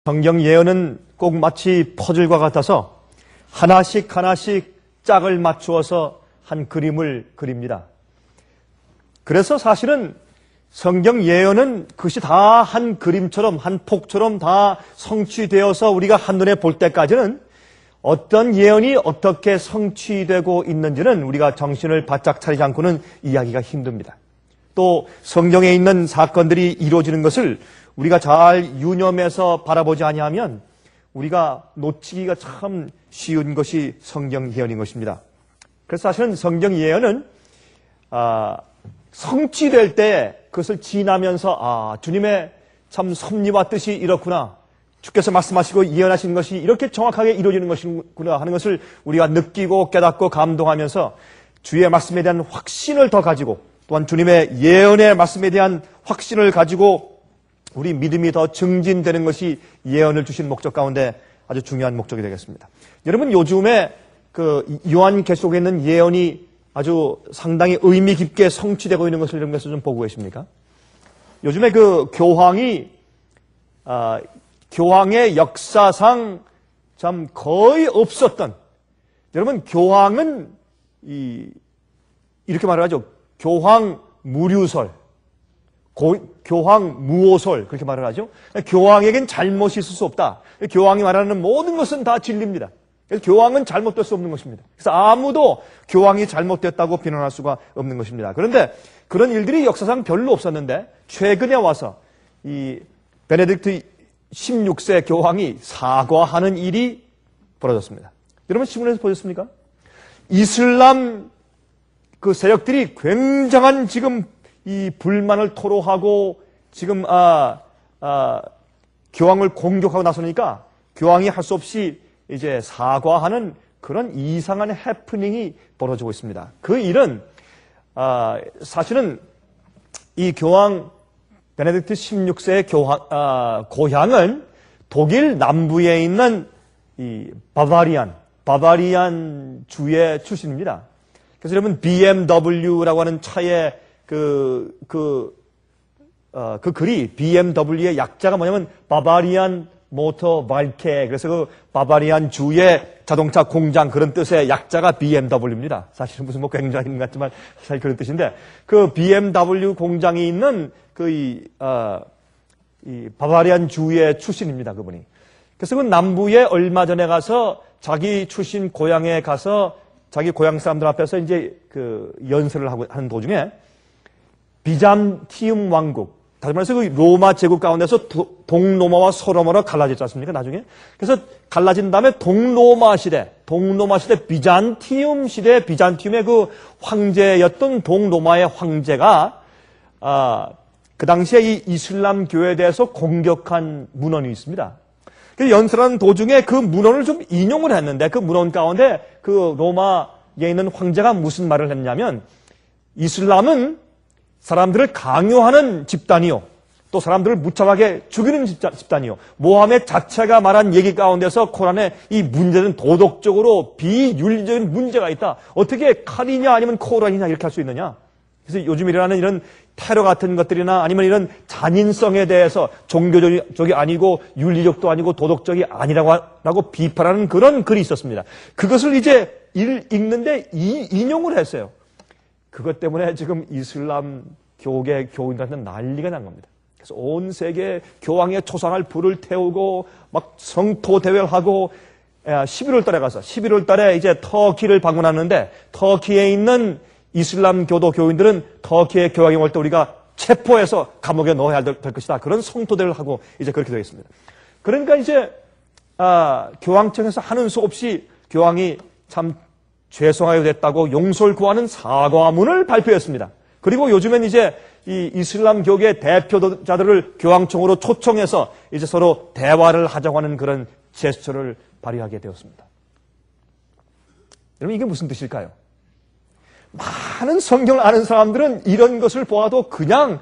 성경 예언은 꼭 마치 퍼즐과 같아서 하나씩 하나씩 짝을 맞추어서 한 그림을 그립니다. 그래서 사실은 성경 예언은 그것이 다 한 그림처럼 한 폭처럼 다 성취되어서 우리가 한눈에 볼 때까지는 어떤 예언이 어떻게 성취되고 있는지는 우리가 정신을 바짝 차리지 않고는 이해하기가 힘듭니다. 또 성경에 있는 사건들이 이루어지는 것을 우리가 잘 유념해서 바라보지 아니하면 우리가 놓치기가 참 쉬운 것이 성경 예언인 것입니다. 그래서 사실은 성경 예언은 성취될 때 그것을 지나면서 주님의 참 섭리와 뜻이 이렇구나, 주께서 말씀하시고 예언하신 것이 이렇게 정확하게 이루어지는 것이구나 하는 것을 우리가 느끼고 깨닫고 감동하면서 주의 말씀에 대한 확신을 더 가지고, 또한 주님의 예언의 말씀에 대한 확신을 가지고 우리 믿음이 더 증진되는 것이 예언을 주신 목적 가운데 아주 중요한 목적이 되겠습니다. 여러분, 요즘에 그 요한계시록에 있는 예언이 아주 상당히 의미 깊게 성취되고 있는 것을 이런 것을 좀 보고 계십니까? 요즘에 그 교황의 역사상 참 거의 없었던, 여러분, 교황은 이렇게 말을 하죠. 교황 무류설, 교황 무오설, 그렇게 말을 하죠. 교황에겐 잘못이 있을 수 없다. 교황이 말하는 모든 것은 다 진리입니다. 그래서 교황은 잘못될 수 없는 것입니다. 그래서 아무도 교황이 잘못됐다고 비난할 수가 없는 것입니다. 그런데 그런 일들이 역사상 별로 없었는데 최근에 와서 이 베네딕트 16세 교황이 사과하는 일이 벌어졌습니다. 여러분, 신문에서 보셨습니까? 이슬람 그 세력들이 굉장한 지금 이 불만을 토로하고 지금 교황을 공격하고 나서니까 교황이 할 수 없이 이제 사과하는 그런 이상한 해프닝이 벌어지고 있습니다. 그 일은 사실은 이 교황 베네딕트 16세의 고향은 독일 남부에 있는 이 바바리안 주의 출신입니다. 그래서 여러분, BMW라고 하는 차의 그 글이, BMW의 약자가 뭐냐면 바바리안 모터 발케, 그래서 그 바바리안 주의 자동차 공장, 그런 뜻의 약자가 BMW입니다. 사실은 무슨 뭐 굉장히 있는 것 같지만 사실 그런 뜻인데, 그 BMW 공장이 있는 이 바바리안 주의 출신입니다, 그분이. 그래서 그 남부에 얼마 전에 가서 자기 출신 고향에 가서 자기 고향 사람들 앞에서 이제 그 연설을 하는 도중에 비잔티움 왕국, 다시 말해서 그 로마 제국 가운데서 동로마와 서로마로 갈라졌지 않습니까, 나중에? 그래서 갈라진 다음에 동로마 시대, 비잔티움 시대, 비잔티움의 그 황제였던 동로마의 황제가, 그 당시에 이 이슬람 교회에 대해서 공격한 문헌이 있습니다. 그래서 연설하는 도중에 그 문헌을 좀 인용을 했는데, 그 문헌 가운데 그 로마에 있는 황제가 무슨 말을 했냐면, 이슬람은 사람들을 강요하는 집단이요, 또 사람들을 무참하게 죽이는 집단이요, 모함의 자체가 말한 얘기 가운데서 코란에 이 문제는 도덕적으로 비윤리적인 문제가 있다. 어떻게 칼이냐 아니면 코란이냐 이렇게 할 수 있느냐. 그래서 요즘 일어나는 이런 테러 같은 것들이나 아니면 이런 잔인성에 대해서 종교적이 아니고 윤리적도 아니고 도덕적이 아니라고 비판하는 그런 글이 있었습니다. 그것을 이제 읽는데 인용을 했어요. 그것 때문에 지금 이슬람 교계 교인들한테 난리가 난 겁니다. 그래서 온 세계 교황의 초상을 불을 태우고 막 성토 대회를 하고 11월 달에 이제 터키를 방문하는데, 터키에 있는 이슬람 교도 교인들은 터키의 교황이 올 때 우리가 체포해서 감옥에 넣어야 될 것이다. 그런 성토대를 하고 이제 그렇게 되어 있습니다. 그러니까 이제 교황청에서 하는 수 없이 교황이 참 죄송하게 됐다고 용서를 구하는 사과문을 발표했습니다. 그리고 요즘엔 이제 이 이슬람 교계 대표자들을 교황청으로 초청해서 이제 서로 대화를 하자고 하는 그런 제스처를 발휘하게 되었습니다. 여러분, 이게 무슨 뜻일까요? 많은 성경을 아는 사람들은 이런 것을 보아도 그냥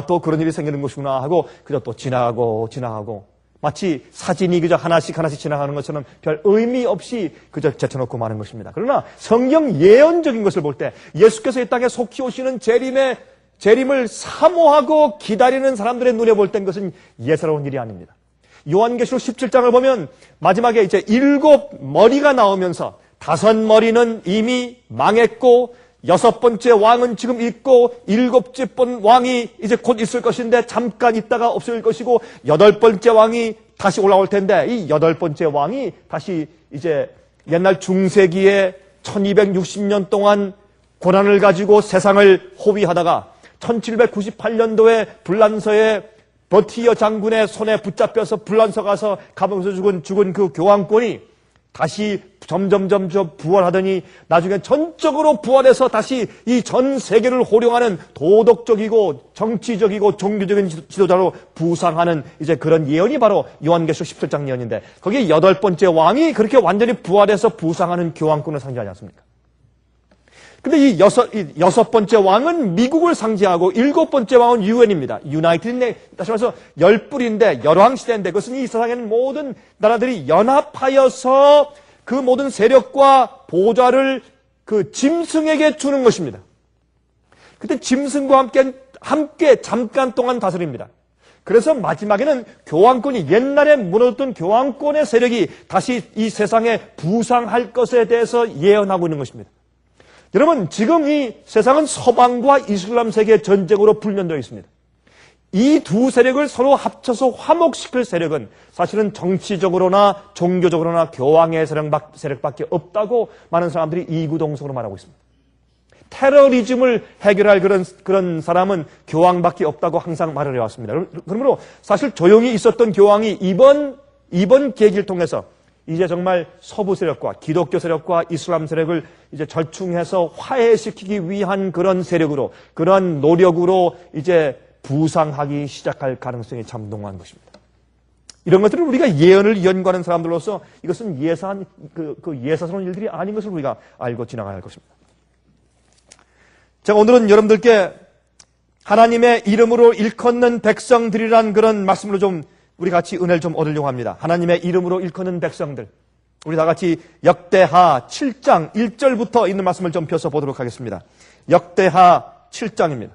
또 그런 일이 생기는 것이구나 하고 그저 또 지나가고 마치 사진이 그저 하나씩 지나가는 것처럼 별 의미 없이 그저 제쳐놓고 마는 것입니다. 그러나 성경 예언적인 것을 볼 때 예수께서 이 땅에 속히 오시는 재림을 사모하고 기다리는 사람들의 눈에 볼 땐 그것은 예사로운 일이 아닙니다. 요한계시록 17장을 보면 마지막에 이제 7머리가 나오면서 5머리는 이미 망했고 6번째 왕은 지금 있고 7째 번 왕이 이제 곧 있을 것인데 잠깐 있다가 없어질 것이고 8번째 왕이 다시 올라올 텐데 이 8번째 왕이 다시 이제 옛날 중세기에 1260년 동안 고난을 가지고 세상을 호위하다가 1798년도에 불란서의 버티어 장군의 손에 붙잡혀서 불란서 가서 감옥에서 죽은 그 교황권이 다시 점점 부활하더니 나중에 전적으로 부활해서 다시 이 전 세계를 호령하는 도덕적이고 정치적이고 종교적인 지도자로 부상하는 이제 그런 예언이 바로 요한계시록 17장 예언인데 거기에 8번째 왕이 그렇게 완전히 부활해서 부상하는 교황권을 상징하지 않습니까? 근데 이 여섯 번째 왕은 미국을 상징하고 7번째 왕은 유엔입니다. 유나이티드 다시 말해서 열불인데 열왕 시대인데 그것은 이 세상에는 모든 나라들이 연합하여서 그 모든 세력과 보좌를 그 짐승에게 주는 것입니다. 그때 짐승과 함께 잠깐 동안 다스립니다. 그래서 마지막에는 교황권이 옛날에 무너졌던 교황권의 세력이 다시 이 세상에 부상할 것에 대해서 예언하고 있는 것입니다. 여러분, 지금 이 세상은 서방과 이슬람 세계의 전쟁으로 불면되어 있습니다. 이 두 세력을 서로 합쳐서 화목시킬 세력은 사실은 정치적으로나 종교적으로나 교황의 세력밖에 없다고 많은 사람들이 이구동성으로 말하고 있습니다. 테러리즘을 해결할 그런 사람은 교황밖에 없다고 항상 말을 해왔습니다. 그러므로 사실 조용히 있었던 교황이 이번 계기를 통해서 이제 정말 서부 세력과 기독교 세력과 이슬람 세력을 이제 절충해서 화해시키기 위한 그런 세력으로, 그런 노력으로 이제 부상하기 시작할 가능성이 참 농후한 것입니다. 이런 것들을 우리가 예언을 연구하는 사람들로서 이것은 예사스러운 일들이 아닌 것을 우리가 알고 지나가야 할 것입니다. 제가 오늘은 여러분들께 하나님의 이름으로 일컫는 백성들이란 그런 말씀으로 좀 우리 같이 은혜를 좀 얻으려고 합니다. 하나님의 이름으로 일컫는 백성들. 우리 다 같이 역대하 7장 1절부터 있는 말씀을 좀 펴서 보도록 하겠습니다. 역대하 7장입니다.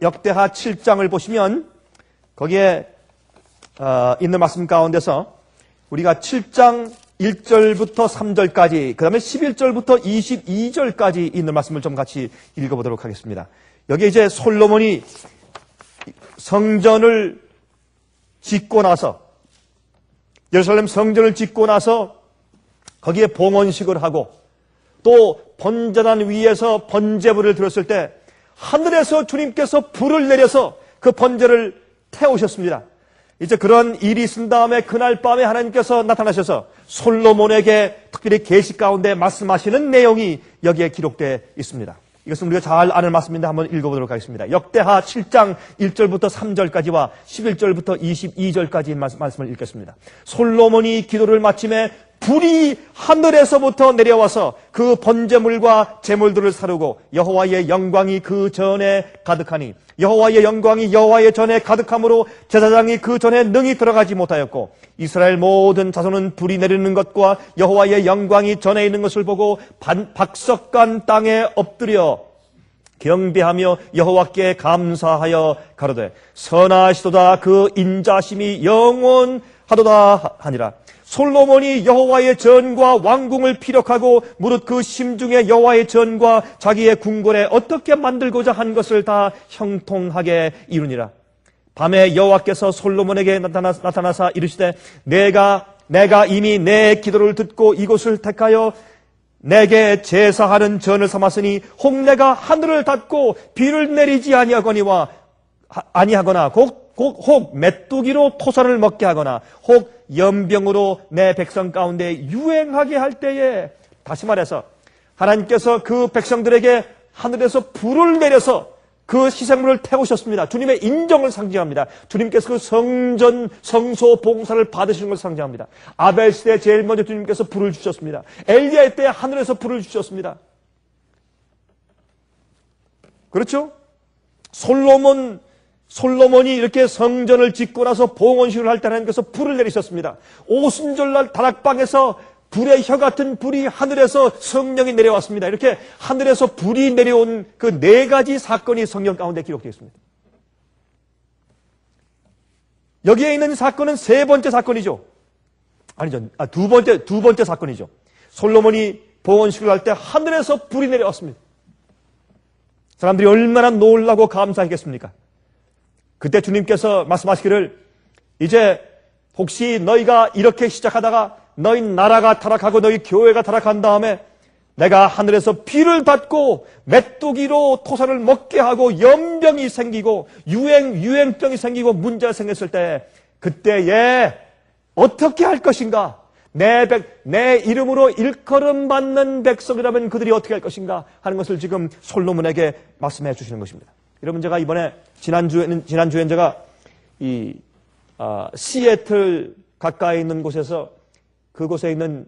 역대하 7장을 보시면 거기에 있는 말씀 가운데서 우리가 7장 1절부터 3절까지 그 다음에 11절부터 22절까지 있는 말씀을 좀 같이 읽어보도록 하겠습니다. 여기에 이제 솔로몬이 성전을 짓고 나서 예루살렘 성전을 짓고 나서 거기에 봉헌식을 하고 또 번제단 위에서 번제물을 들었을 때 하늘에서 주님께서 불을 내려서 그 번제를 태우셨습니다. 이제 그런 일이 있은 다음에 그날 밤에 하나님께서 나타나셔서 솔로몬에게 특별히 계시 가운데 말씀하시는 내용이 여기에 기록되어 있습니다. 이것은 우리가 잘 아는 말씀인데 한번 읽어보도록 하겠습니다. 역대하 7장 1절부터 3절까지와 11절부터 22절까지 말씀을 읽겠습니다. 솔로몬이 기도를 마침에 불이 하늘에서부터 내려와서 그 번제물과 제물들을 사르고 여호와의 영광이 그 전에 가득하니 여호와의 영광이 여호와의 전에 가득함으로 제사장이 그 전에 능히 들어가지 못하였고 이스라엘 모든 자손은 불이 내리는 것과 여호와의 영광이 전에 있는 것을 보고 박석간 땅에 엎드려 경배하며 여호와께 감사하여 가로되 선하시도다 그 인자심이 영원하도다 하니라. 솔로몬이 여호와의 전과 왕궁을 피력하고 무릇 그 심중에 여호와의 전과 자기의 궁궐에 어떻게 만들고자 한 것을 다 형통하게 이루니라. 밤에 여호와께서 솔로몬에게 나타나사 이르시되 내가 이미 내 기도를 듣고 이곳을 택하여 내게 제사하는 전을 삼았으니 혹 내가 하늘을 닫고 비를 내리지 아니하거나 혹 메뚜기로 토사를 먹게 하거나 혹 연병으로 내 백성 가운데 유행하게 할 때에 다시 말해서 하나님께서 그 백성들에게 하늘에서 불을 내려서 그 희생물을 태우셨습니다. 주님의 인정을 상징합니다. 주님께서 그 성소 봉사를 받으시는 것을 상징합니다. 아벨 시대에 제일 먼저 주님께서 불을 주셨습니다. 엘리야 때 하늘에서 불을 주셨습니다. 그렇죠? 솔로몬이 이렇게 성전을 짓고 나서 봉헌식을 할 때 하나님께서 불을 내리셨습니다. 오순절날 다락방에서 불의 혀 같은 불이 하늘에서 성령이 내려왔습니다. 이렇게 하늘에서 불이 내려온 그 4가지 사건이 성경 가운데 기록되어 있습니다. 여기에 있는 사건은 세 번째 사건이죠. 아니죠. 두 번째 사건이죠. 솔로몬이 봉헌식을 할 때 하늘에서 불이 내려왔습니다. 사람들이 얼마나 놀라고 감사했겠습니까? 그때 주님께서 말씀하시기를 이제 혹시 너희가 이렇게 시작하다가 너희 나라가 타락하고 너희 교회가 타락한 다음에 내가 하늘에서 비를 받고 메뚜기로 토사를 먹게 하고 연병이 생기고 유행병이 생기고 문제가 생겼을 때 그때에 어떻게 할 것인가? 내 이름으로 일컬음 받는 백성이라면 그들이 어떻게 할 것인가 하는 것을 지금 솔로몬에게 말씀해 주시는 것입니다. 여러분, 제가 이번에 지난주에는 제가 시애틀 가까이 있는 곳에서 그곳에 있는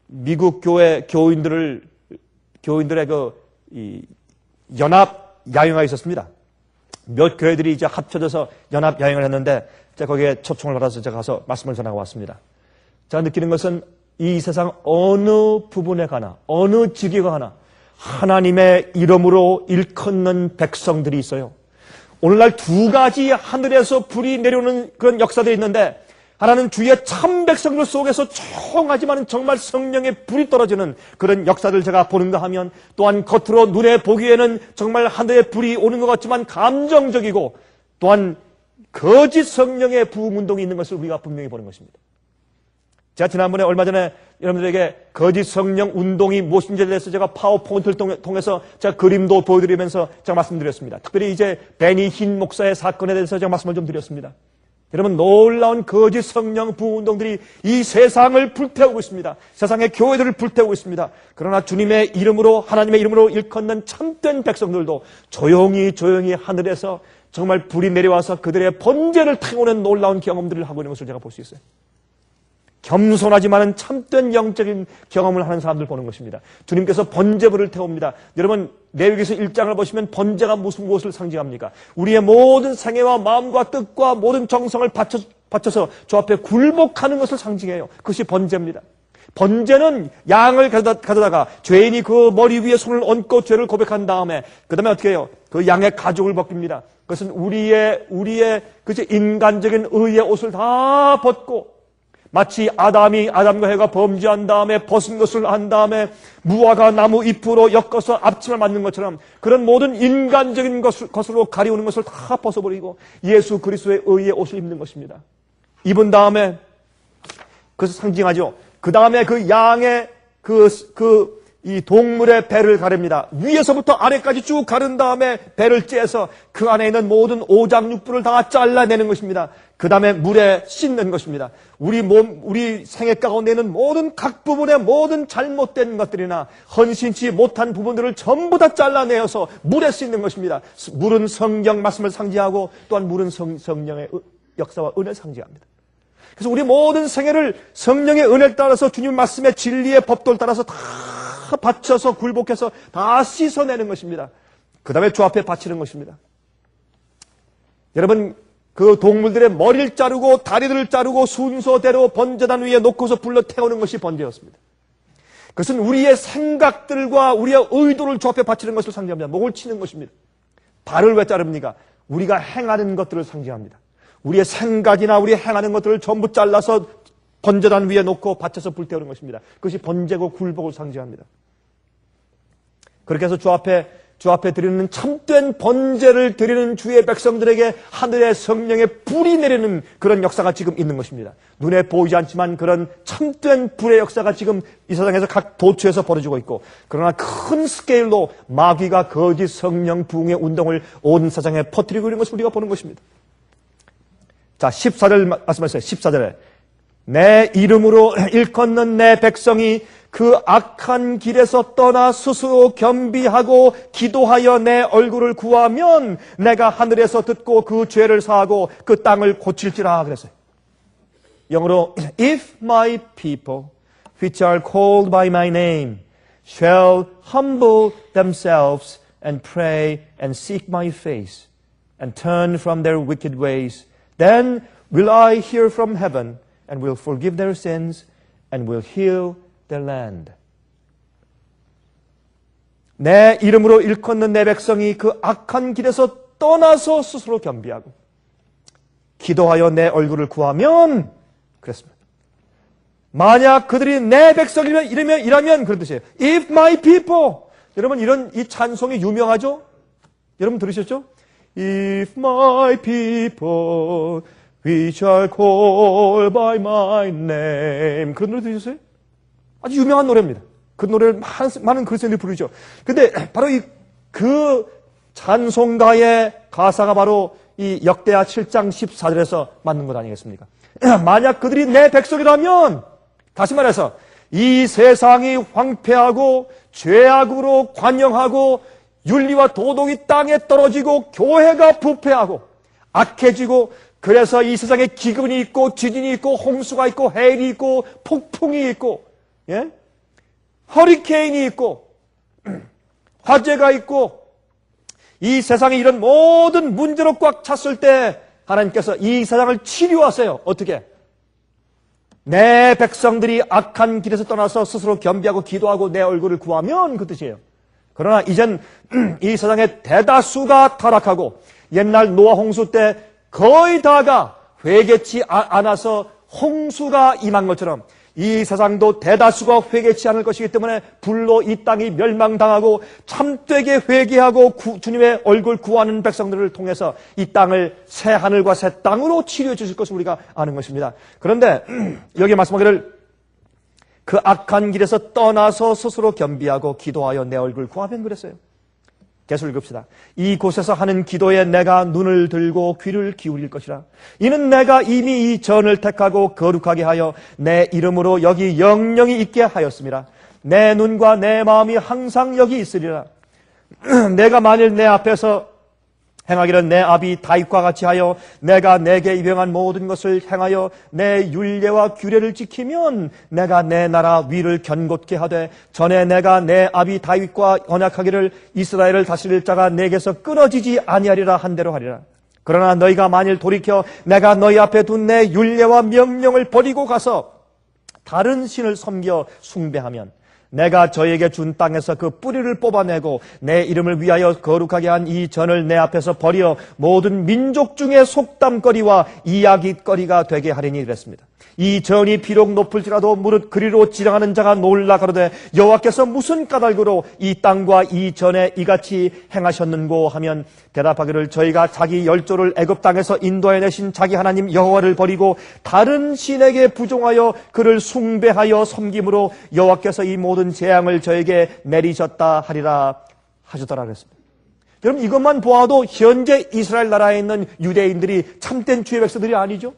미국 교회 교인들의 연합 야영회가 있었습니다. 몇 교회들이 이제 합쳐져서 연합 야영을 했는데 제가 거기에 초청을 받아서 제가 가서 말씀을 전하고 왔습니다. 제가 느끼는 것은 이 세상 어느 부분에 가나 어느 지역에 가나 하나님의 이름으로 일컫는 백성들이 있어요. 오늘날 두 가지 하늘에서 불이 내려오는 그런 역사들이 있는데 하나는 주의 참 백성들 속에서 조용하지만 정말 성령의 불이 떨어지는 그런 역사를 제가 보는가 하면 또한 겉으로 눈에 보기에는 정말 하늘의 불이 오는 것 같지만 감정적이고 또한 거짓 성령의 부흥운동이 있는 것을 우리가 분명히 보는 것입니다. 제가 지난번에 얼마 전에 여러분들에게 거짓 성령 운동이 무엇인지에 대해서 제가 파워포인트를 통해서 제가 그림도 보여드리면서 제가 말씀드렸습니다. 특별히 이제 베니 흰 목사의 사건에 대해서 제가 말씀을 좀 드렸습니다. 여러분, 놀라운 거짓 성령 부흥운동들이 이 세상을 불태우고 있습니다. 세상의 교회들을 불태우고 있습니다. 그러나 주님의 이름으로 하나님의 이름으로 일컫는 참된 백성들도 조용히 하늘에서 정말 불이 내려와서 그들의 번제를 태우는 놀라운 경험들을 하고 있는 것을 제가 볼 수 있어요. 겸손하지만은 참된 영적인 경험을 하는 사람들 보는 것입니다. 주님께서 번제불을 태웁니다. 여러분, 레위기서 1장을 보시면 번제가 무엇을 상징합니까? 우리의 모든 생애와 마음과 뜻과 모든 정성을 바쳐서 저 앞에 굴복하는 것을 상징해요. 그것이 번제입니다. 번제는 양을 가져다가 죄인이 그 머리 위에 손을 얹고 죄를 고백한 다음에 그 다음에 어떻게 해요? 그 양의 가죽을 벗깁니다. 그것은 우리의 그치 인간적인 의의 옷을 다 벗고 마치 아담과 해가 범죄한 다음에 벗은 것을 한 다음에 무화과 나무 잎으로 엮어서 앞치마를 만든 것처럼 그런 모든 인간적인 것으로 가리우는 것을 다 벗어버리고 예수 그리스도의 의의 옷을 입는 것입니다. 입은 다음에 그것을 상징하죠. 그 다음에 그 양의 이 동물의 배를 가릅니다. 위에서부터 아래까지 쭉 가른 다음에 배를 째서 그 안에 있는 모든 오장육부를 다 잘라내는 것입니다. 그 다음에 물에 씻는 것입니다. 우리 생애 가운데 있는 모든 각 부분의 모든 잘못된 것들이나 헌신치 못한 부분들을 전부 다 잘라내어서 물에 씻는 것입니다. 물은 성경 말씀을 상징하고 또한 물은 성령의 역사와 은혜를 상징합니다. 그래서 우리 모든 생애를 성령의 은혜를 따라서 주님 말씀의 진리의 법도를 따라서 다 바쳐서 굴복해서 다 씻어내는 것입니다. 그 다음에 주 앞에 바치는 것입니다. 여러분, 그 동물들의 머리를 자르고 다리들을 자르고 순서대로 번제단 위에 놓고서 불러 태우는 것이 번제였습니다. 그것은 우리의 생각들과 우리의 의도를 주 앞에 바치는 것을 상징합니다. 목을 치는 것입니다. 발을 왜 자릅니까? 우리가 행하는 것들을 상징합니다. 우리의 생각이나 우리 행하는 것들을 전부 잘라서 번제단 위에 놓고 바쳐서 불태우는 것입니다. 그것이 번제고 굴복을 상징합니다. 그렇게 해서 주 앞에 드리는 참된 번제를 드리는 주의 백성들에게 하늘의 성령의 불이 내리는 그런 역사가 지금 있는 것입니다. 눈에 보이지 않지만 그런 참된 불의 역사가 지금 이 세상에서 각 도처에서 벌어지고 있고, 그러나 큰 스케일로 마귀가 거짓 성령 부흥의 운동을 온 세상에 퍼뜨리고 있는 것을 우리가 보는 것입니다. 자, 14절 말씀하세요. 14절에 내 이름으로 일컫는 내 백성이 그 악한 길에서 떠나 스스로 겸비하고 기도하여 내 얼굴을 구하면 내가 하늘에서 듣고 그 죄를 사하고 그 땅을 고칠지라 그랬어요. 영어로 If my people which are called by my name shall humble themselves and pray and seek my face and turn from their wicked ways, then will I hear from heaven and will forgive their sins and will heal their land. 내 이름으로 일컫는 내 백성이 그 악한 길에서 떠나서 스스로 겸비하고 기도하여 내 얼굴을 구하면 그랬습니다. 만약 그들이 내 백성이라면 그런 뜻이에요. If my people. 여러분 이 찬송이 유명하죠? 여러분 들으셨죠? If my people which are called by my name. 그런 노래 들으셨어요? 아주 유명한 노래입니다. 그 노래를 많은 그리스도인들이 부르죠. 근데 바로 그 찬송가의 가사가 바로 이 역대하 7장 14절에서 맞는 것 아니겠습니까? 만약 그들이 내 백성이라면, 다시 말해서 이 세상이 황폐하고 죄악으로 관영하고 윤리와 도덕이 땅에 떨어지고 교회가 부패하고 악해지고, 그래서 이 세상에 기근이 있고 지진이 있고 홍수가 있고 해일이 있고 폭풍이 있고, 예? 허리케인이 있고 화재가 있고, 이 세상에 이런 모든 문제로 꽉 찼을 때 하나님께서 이 세상을 치료하세요. 어떻게? 내 백성들이 악한 길에서 떠나서 스스로 겸비하고 기도하고 내 얼굴을 구하면 그 뜻이에요. 그러나 이젠 이 세상의 대다수가 타락하고 옛날 노아 홍수 때 거의 다가 회개치 않아서 홍수가 임한 것처럼 이 세상도 대다수가 회개치 않을 것이기 때문에 불로 이 땅이 멸망당하고 참되게 회개하고 주님의 얼굴 구하는 백성들을 통해서 이 땅을 새 하늘과 새 땅으로 치료해 주실 것을 우리가 아는 것입니다. 그런데 여기 말씀하기를 그 악한 길에서 떠나서 스스로 겸비하고 기도하여 내 얼굴 구하면 그랬어요. 계속 읽읍시다. 이곳에서 하는 기도에 내가 눈을 들고 귀를 기울일 것이라. 이는 내가 이미 이 전을 택하고 거룩하게 하여 내 이름으로 여기 영영이 있게 하였습니다. 내 눈과 내 마음이 항상 여기 있으리라. 내가 만일 내 앞에서 행하기를 내 아비 다윗과 같이 하여 내가 내게 입영한 모든 것을 행하여 내 율례와 규례를 지키면 내가 내 나라 위를 견고케 하되, 전에 내가 내 아비 다윗과 언약하기를 이스라엘을 다스릴 자가 내게서 끊어지지 아니하리라 한 대로 하리라. 그러나 너희가 만일 돌이켜 내가 너희 앞에 둔 내 율례와 명령을 버리고 가서 다른 신을 섬겨 숭배하면 내가 저에게 준 땅에서 그 뿌리를 뽑아내고 내 이름을 위하여 거룩하게 한 이 전을 내 앞에서 버려 모든 민족 중에 속담거리와 이야기거리가 되게 하리니 이랬습니다. 이 전이 비록 높을지라도 무릇 그리로 지나가는 자가 놀라 가로되 여호와께서 무슨 까닭으로 이 땅과 이 전에 이같이 행하셨는고 하면 대답하기를 저희가 자기 열조를 애굽 땅에서 인도해 내신 자기 하나님 여호와를 버리고 다른 신에게 부종하여 그를 숭배하여 섬김으로 여호와께서 이 모든 재앙을 저에게 내리셨다 하리라 하셨더라 그랬습니다. 여러분 이것만 보아도 현재 이스라엘 나라에 있는 유대인들이 참된 주의 백성들이 아니죠.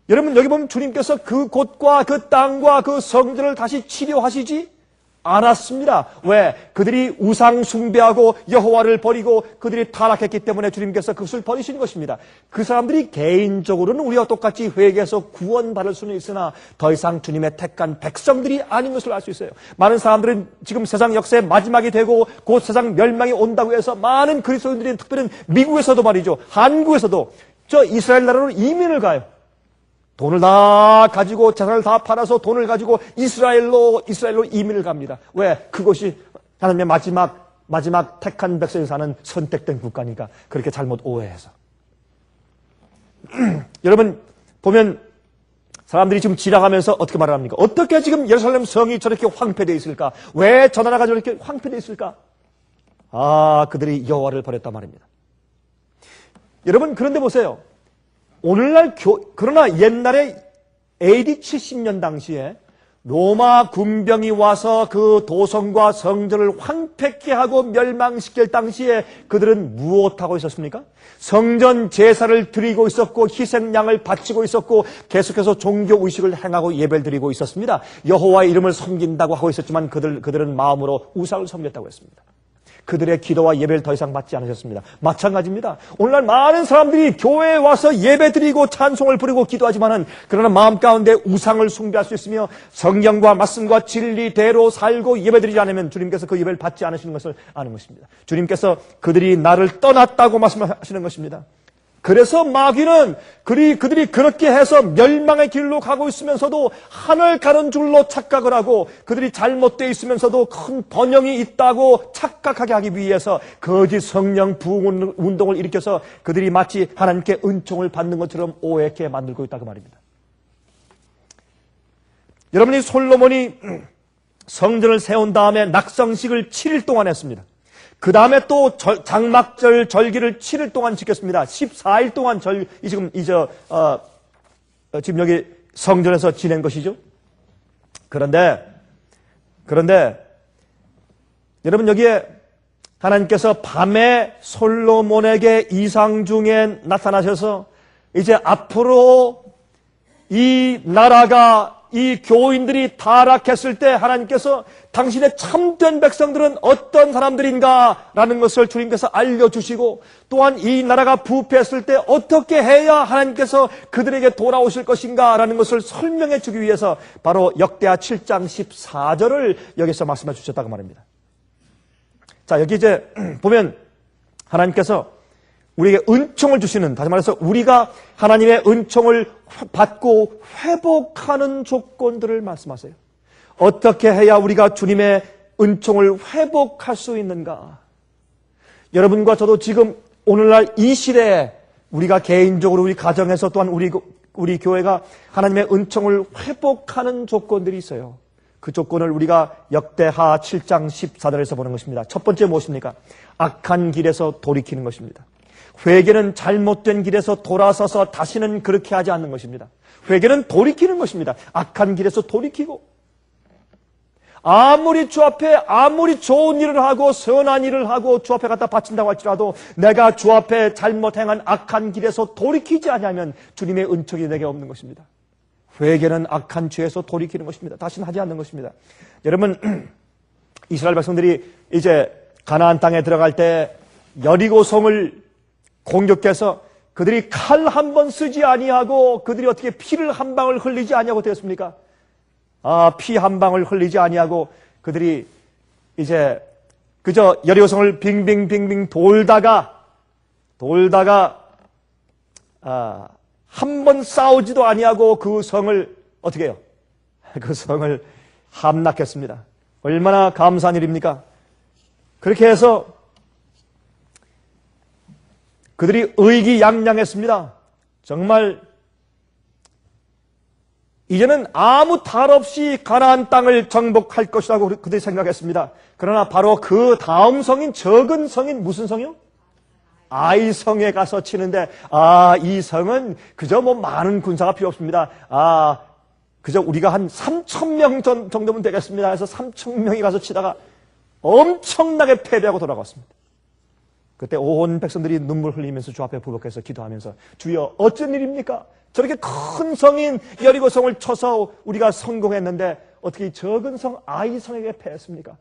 여러분 여기 보면 주님께서 그 곳과 그 땅과 그 성전을 다시 치료하시지 않았습니다. 왜? 그들이 우상 숭배하고 여호와를 버리고 그들이 타락했기 때문에 주님께서 그것을 버리신 것입니다. 그 사람들이 개인적으로는 우리와 똑같이 회개해서 구원받을 수는 있으나 더 이상 주님의 택한 백성들이 아닌 것을 알 수 있어요. 많은 사람들은 지금 세상 역사의 마지막이 되고 곧 세상 멸망이 온다고 해서 많은 그리스도인들이 특별히 미국에서도 말이죠. 한국에서도 저 이스라엘 나라로 이민을 가요. 돈을 다 가지고 재산을 다 팔아서 돈을 가지고 이스라엘로 이민을 갑니다. 왜? 그것이 하나님의 마지막 택한 백성이 사는 선택된 국가니까 그렇게 잘못 오해해서. 여러분 보면 사람들이 지금 지나가면서 어떻게 말을 합니까? 어떻게 지금 예루살렘 성이 저렇게 황폐되어 있을까? 왜 저 나라가 저렇게 황폐되어 있을까? 그들이 여호와를 버렸단 말입니다. 여러분 그런데 보세요. 오늘날 그러나 옛날에 AD 70년 당시에 로마 군병이 와서 그 도성과 성전을 황폐케 하고 멸망시킬 당시에 그들은 무엇하고 있었습니까? 성전 제사를 드리고 있었고 희생양을 바치고 있었고 계속해서 종교 의식을 행하고 예배를 드리고 있었습니다. 여호와의 이름을 섬긴다고 하고 있었지만 그들은 마음으로 우상을 섬겼다고 했습니다. 그들의 기도와 예배를 더 이상 받지 않으셨습니다. 마찬가지입니다. 오늘날 많은 사람들이 교회에 와서 예배 드리고 찬송을 부르고 기도하지만은 그러나 마음 가운데 우상을 숭배할 수 있으며 성경과 말씀과 진리대로 살고 예배 드리지 않으면 주님께서 그 예배를 받지 않으시는 것을 아는 것입니다. 주님께서 그들이 나를 떠났다고 말씀하시는 것입니다. 그래서 마귀는 그들이 그렇게 해서 멸망의 길로 가고 있으면서도 하늘 가는 줄로 착각을 하고 그들이 잘못되어 있으면서도 큰 번영이 있다고 착각하게 하기 위해서 거짓 성령 부흥 운동을 일으켜서 그들이 마치 하나님께 은총을 받는 것처럼 오해케 만들고 있다고 말입니다. 여러분이 솔로몬이 성전을 세운 다음에 낙성식을 7일 동안 했습니다. 그 다음에 또 장막절 절기를 7일 동안 지켰습니다. 14일 동안 지금 여기 성전에서 지낸 것이죠. 그런데 여러분 여기에 하나님께서 밤에 솔로몬에게 이상 중에 나타나셔서 이제 앞으로 이 나라가 이 교인들이 타락했을 때 하나님께서 당신의 참된 백성들은 어떤 사람들인가라는 것을 주님께서 알려주시고 또한 이 나라가 부패했을 때 어떻게 해야 하나님께서 그들에게 돌아오실 것인가라는 것을 설명해 주기 위해서 바로 역대하 7장 14절을 여기서 말씀해 주셨다고 말입니다. 자, 여기 이제 보면 하나님께서 우리에게 은총을 주시는, 다시 말해서 우리가 하나님의 은총을 받고 회복하는 조건들을 말씀하세요. 어떻게 해야 우리가 주님의 은총을 회복할 수 있는가? 여러분과 저도 지금 오늘날 이 시대에 우리가 개인적으로 우리 가정에서 또한 우리 교회가 하나님의 은총을 회복하는 조건들이 있어요. 그 조건을 우리가 역대하 7장 14절에서 보는 것입니다. 첫 번째 무엇입니까? 악한 길에서 돌이키는 것입니다. 회개는 잘못된 길에서 돌아서서 다시는 그렇게 하지 않는 것입니다. 회개는 돌이키는 것입니다. 악한 길에서 돌이키고 아무리 주 앞에 아무리 좋은 일을 하고 선한 일을 하고 주 앞에 갖다 바친다고 할지라도 내가 주 앞에 잘못 행한 악한 길에서 돌이키지 않으면 주님의 은총이 내게 없는 것입니다. 회개는 악한 죄에서 돌이키는 것입니다. 다시는 하지 않는 것입니다. 여러분, 이스라엘 백성들이 이제 가나안 땅에 들어갈 때 여리고성을 공격해서 그들이 칼 한 번 쓰지 아니하고 그들이 어떻게 피를 한 방울 흘리지 아니하고 되었습니까? 피 한 방울 흘리지 아니하고 그들이 이제 그저 여리고성을 빙빙빙빙 돌다가 한 번 싸우지도 아니하고 그 성을 어떻게 해요? 그 성을 함락했습니다. 얼마나 감사한 일입니까? 그렇게 해서 그들이 의기양양했습니다. 정말 이제는 아무 탈 없이 가나안 땅을 정복할 것이라고 그들이 생각했습니다. 그러나 바로 그 다음 성인 적은 성인 무슨 성이요? 아이 성에 가서 치는데 이 성은 그저 뭐 많은 군사가 필요 없습니다. 그저 우리가 한 3,000명 정도면 되겠습니다. 해서 3,000명이 가서 치다가 엄청나게 패배하고 돌아갔습니다. 그때 온 백성들이 눈물 흘리면서 주 앞에 부복해서 기도하면서 주여 어쩐 일입니까? 저렇게 큰 성인 여리고성을 쳐서 우리가 성공했는데 어떻게 적은 성 아이 성에게 패했습니까?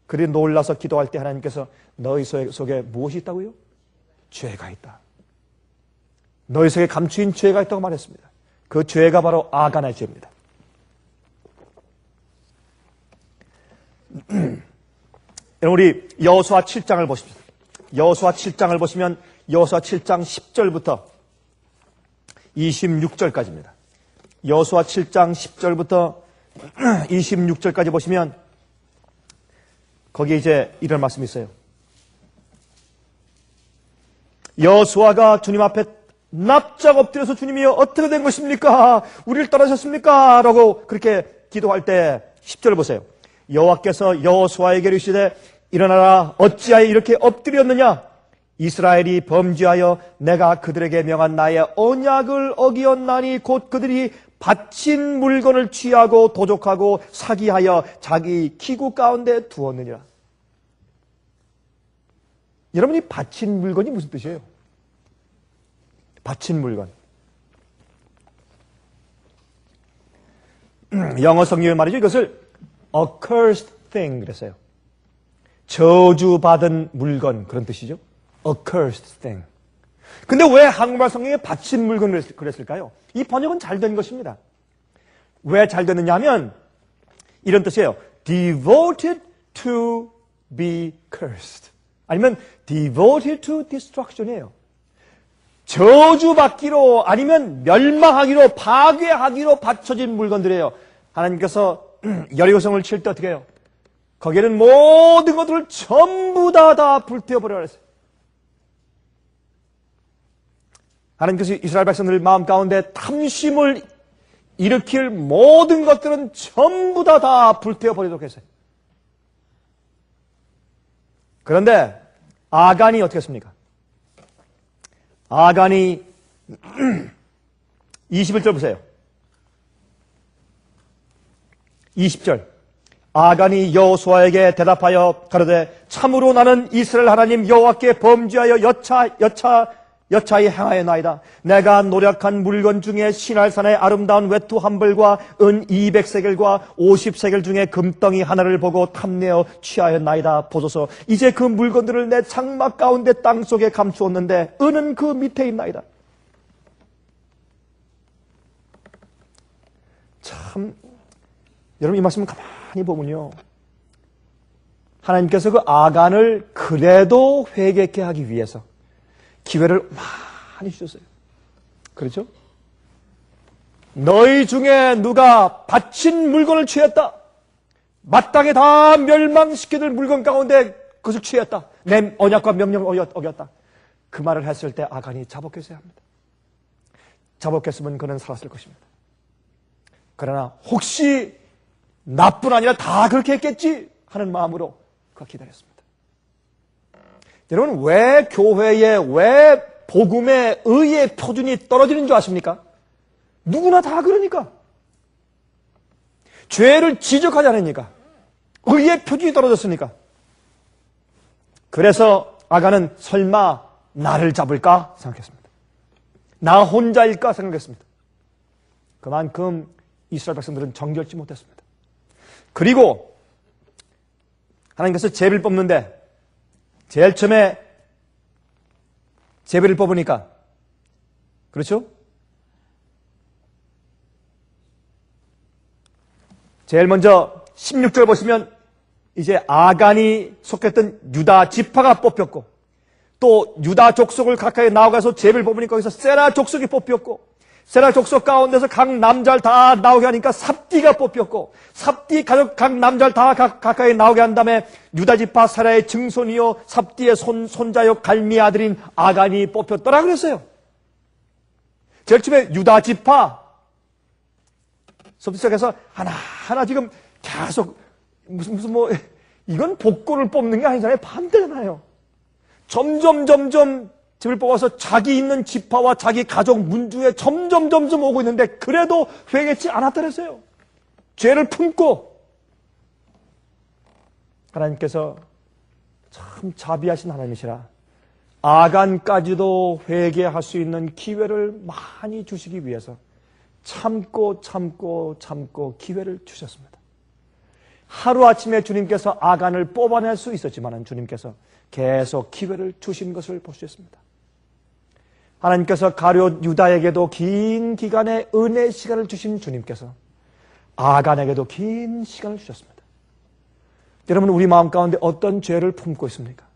그리 놀라서 기도할 때 하나님께서 너희 속에 무엇이 있다고요? 죄가 있다. 너희 속에 감추인 죄가 있다고 말했습니다. 그 죄가 바로 아간의 죄입니다. 여러분 우리 여호수아 7장을 보십시오. 여호수아 7장을 보시면 여호수아 7장 10절부터 26절까지입니다. 여호수아 7장 10절부터 26절까지 보시면 거기에 이제 이런 말씀이 있어요. 여호수아가 주님 앞에 납작 엎드려서 주님이여 어떻게 된 것입니까? 우리를 떠나셨습니까? 라고 그렇게 기도할 때 10절을 보세요. 여호와께서 여호수아에게 이르시되 일어나라 어찌하여 이렇게 엎드렸느냐? 이스라엘이 범죄하여 내가 그들에게 명한 나의 언약을 어기었나니 곧 그들이 바친 물건을 취하고 도적하고 사기하여 자기 기구 가운데 두었느니라. 여러분이 바친 물건이 무슨 뜻이에요? 바친 물건. 영어 성경의 말이죠. 이것을 accursed thing 그랬어요. 저주받은 물건 그런 뜻이죠. accursed thing. 근데 왜 한국말 성경에 바친 물건을 그랬을까요? 이 번역은 잘 된 것입니다. 왜 잘 됐느냐 하면 이런 뜻이에요. devoted to be cursed. 아니면 devoted to destruction이에요. 저주받기로 아니면 멸망하기로 파괴하기로 바쳐진 물건들이에요. 하나님께서 여리고성을 칠 때 어떻게 해요? 거기에는 모든 것들을 전부 다 불태워버리라 그랬어요. 하나님께서 이스라엘 백성들 마음 가운데 탐심을 일으킬 모든 것들은 전부 다 불태워버리도록 했어요. 그런데 아간이 어떻게 했습니까? 아간이 21절 보세요. 20절. 아간이 여호수아에게 대답하여 가로되 참으로 나는 이스라엘 하나님 여호와께 범죄하여 여차히 행하였나이다. 내가 노력한 물건 중에 시날산의 아름다운 외투 한 벌과 은 200세겔과 50세겔 중에 금덩이 하나를 보고 탐내어 취하였나이다. 보소서 이제 그 물건들을 내 장막 가운데 땅속에 감추었는데 은은 그 밑에 있나이다. 참 여러분 이 말씀을 가만히 보면요, 하나님께서 그 아간을 그래도 회개케 하기 위해서 기회를 많이 주셨어요. 그렇죠? 너희 중에 누가 바친 물건을 취했다, 마땅히 다 멸망시켜줄 물건 가운데 그것을 취했다, 내 언약과 명령을 어겼다, 그 말을 했을 때 아간이 자복했어야 합니다. 자복했으면 그는 살았을 것입니다. 그러나 혹시 나뿐 아니라 다 그렇게 했겠지 하는 마음으로 그가 기다렸습니다. 여러분, 왜 교회에, 왜 복음의 의의 표준이 떨어지는 줄 아십니까? 누구나 다 그러니까. 죄를 지적하지 않으니까. 의의 표준이 떨어졌으니까. 그래서 아간은 설마 나를 잡을까 생각했습니다. 나 혼자일까 생각했습니다. 그만큼 이스라엘 백성들은 정결치 못했습니다. 그리고 하나님께서 제비를 뽑는데 제일 처음에 제비를 뽑으니까, 그렇죠? 제일 먼저 16절 보시면 이제 아간이 속했던 유다 지파가 뽑혔고, 또 유다 족속을 가까이 나아가서 제비를 뽑으니까 거기서 세라 족속이 뽑혔고, 세라 족속 가운데서 각 남자를 다 나오게 하니까 삽디가 뽑혔고, 삽디 가족 각 남자를 다 가까이 나오게 한 다음에 유다 지파 세라의 증손이요 삽디의 손자요 갈미 아들인 아간이 뽑혔더라 그랬어요. 제일 처음에 유다 지파 섭디석에서 하나하나 지금 계속 무슨 이건 복고를 뽑는 게 아니잖아요. 반대잖아요. 점점 집을 뽑아서 자기 있는 지파와 자기 가족 문주에 점점 오고 있는데 그래도 회개치 않았더랬어요. 죄를 품고. 하나님께서 참 자비하신 하나님이시라 아간까지도 회개할 수 있는 기회를 많이 주시기 위해서 참고 기회를 주셨습니다. 하루아침에 주님께서 아간을 뽑아낼 수 있었지만 주님께서 계속 기회를 주신 것을 볼 수 있습니다. 하나님께서 가룟 유다에게도 긴 기간의 은혜의 시간을 주신 주님께서 아간에게도 긴 시간을 주셨습니다. 여러분, 우리 마음 가운데 어떤 죄를 품고 있습니까?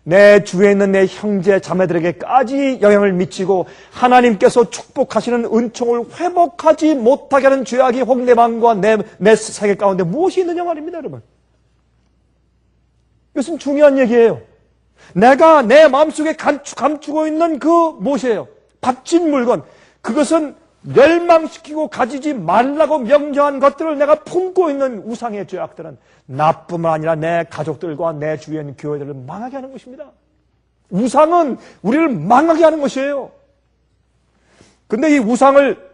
내 주위에 있는 내 형제 자매들에게까지 영향을 미치고 하나님께서 축복하시는 은총을 회복하지 못하게 하는 죄악이 혹 내 마음과 내 세계 가운데 무엇이 있느냐 말입니다, 여러분. 이것은 중요한 얘기예요. 내가 내 마음속에 감추고 있는 그 무엇이에요? 바친 물건, 그것은 멸망시키고 가지지 말라고 명령한 것들을 내가 품고 있는 우상의 죄악들은 나뿐만 아니라 내 가족들과 내 주위에 있는 교회들을 망하게 하는 것입니다. 우상은 우리를 망하게 하는 것이에요. 근데 이 우상을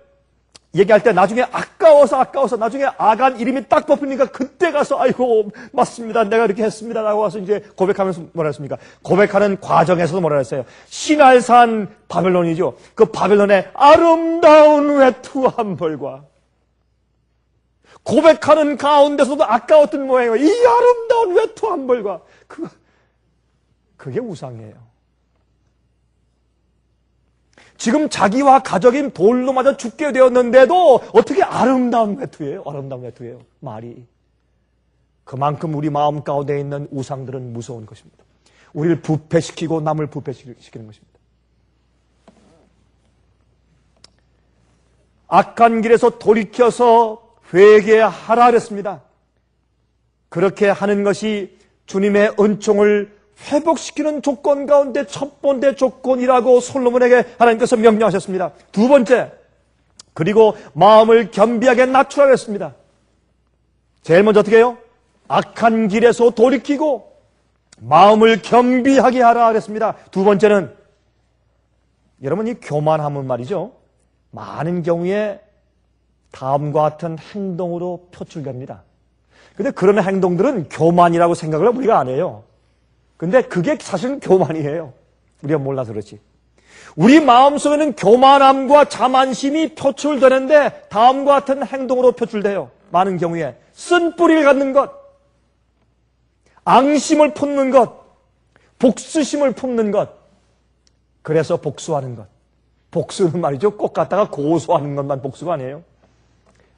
얘기할 때 나중에 아까워서 나중에 아간 이름이 딱 뽑히니까 그때 가서 아이고 맞습니다, 내가 이렇게 했습니다 라고 와서 이제 고백하면서 뭐라 했습니까? 고백하는 과정에서도 뭐라 했어요? 시날산 바벨론이죠. 그 바벨론의 아름다운 외투 한 벌과 고백하는 가운데서도 아까웠던 모양이에요. 이 아름다운 외투 한 벌과 그게 우상이에요. 지금 자기와 가족인 돌로 맞아 죽게 되었는데도 어떻게 아름다운 외투예요? 아름다운 외투예요. 말이. 그만큼 우리 마음 가운데 있는 우상들은 무서운 것입니다. 우리를 부패시키고 남을 부패시키는 것입니다. 악한 길에서 돌이켜서 회개하라 그랬습니다. 그렇게 하는 것이 주님의 은총을 회복시키는 조건 가운데 첫 번째 조건이라고 솔로몬에게 하나님께서 명령하셨습니다. 두 번째, 그리고 마음을 겸비하게 낮추라 그랬습니다. 제일 먼저 어떻게 해요? 악한 길에서 돌이키고 마음을 겸비하게 하라 그랬습니다. 두 번째는, 여러분, 이 교만함은 말이죠, 많은 경우에 다음과 같은 행동으로 표출됩니다. 근데 그런 행동들은 교만이라고 생각을 우리가 안 해요. 근데 그게 사실은 교만이에요. 우리가 몰라서 그렇지. 우리 마음속에는 교만함과 자만심이 표출되는데 다음과 같은 행동으로 표출돼요. 많은 경우에 쓴뿌리를 갖는 것, 앙심을 품는 것, 복수심을 품는 것, 그래서 복수하는 것. 복수는 말이죠, 꼭 갖다가 고소하는 것만 복수가 아니에요.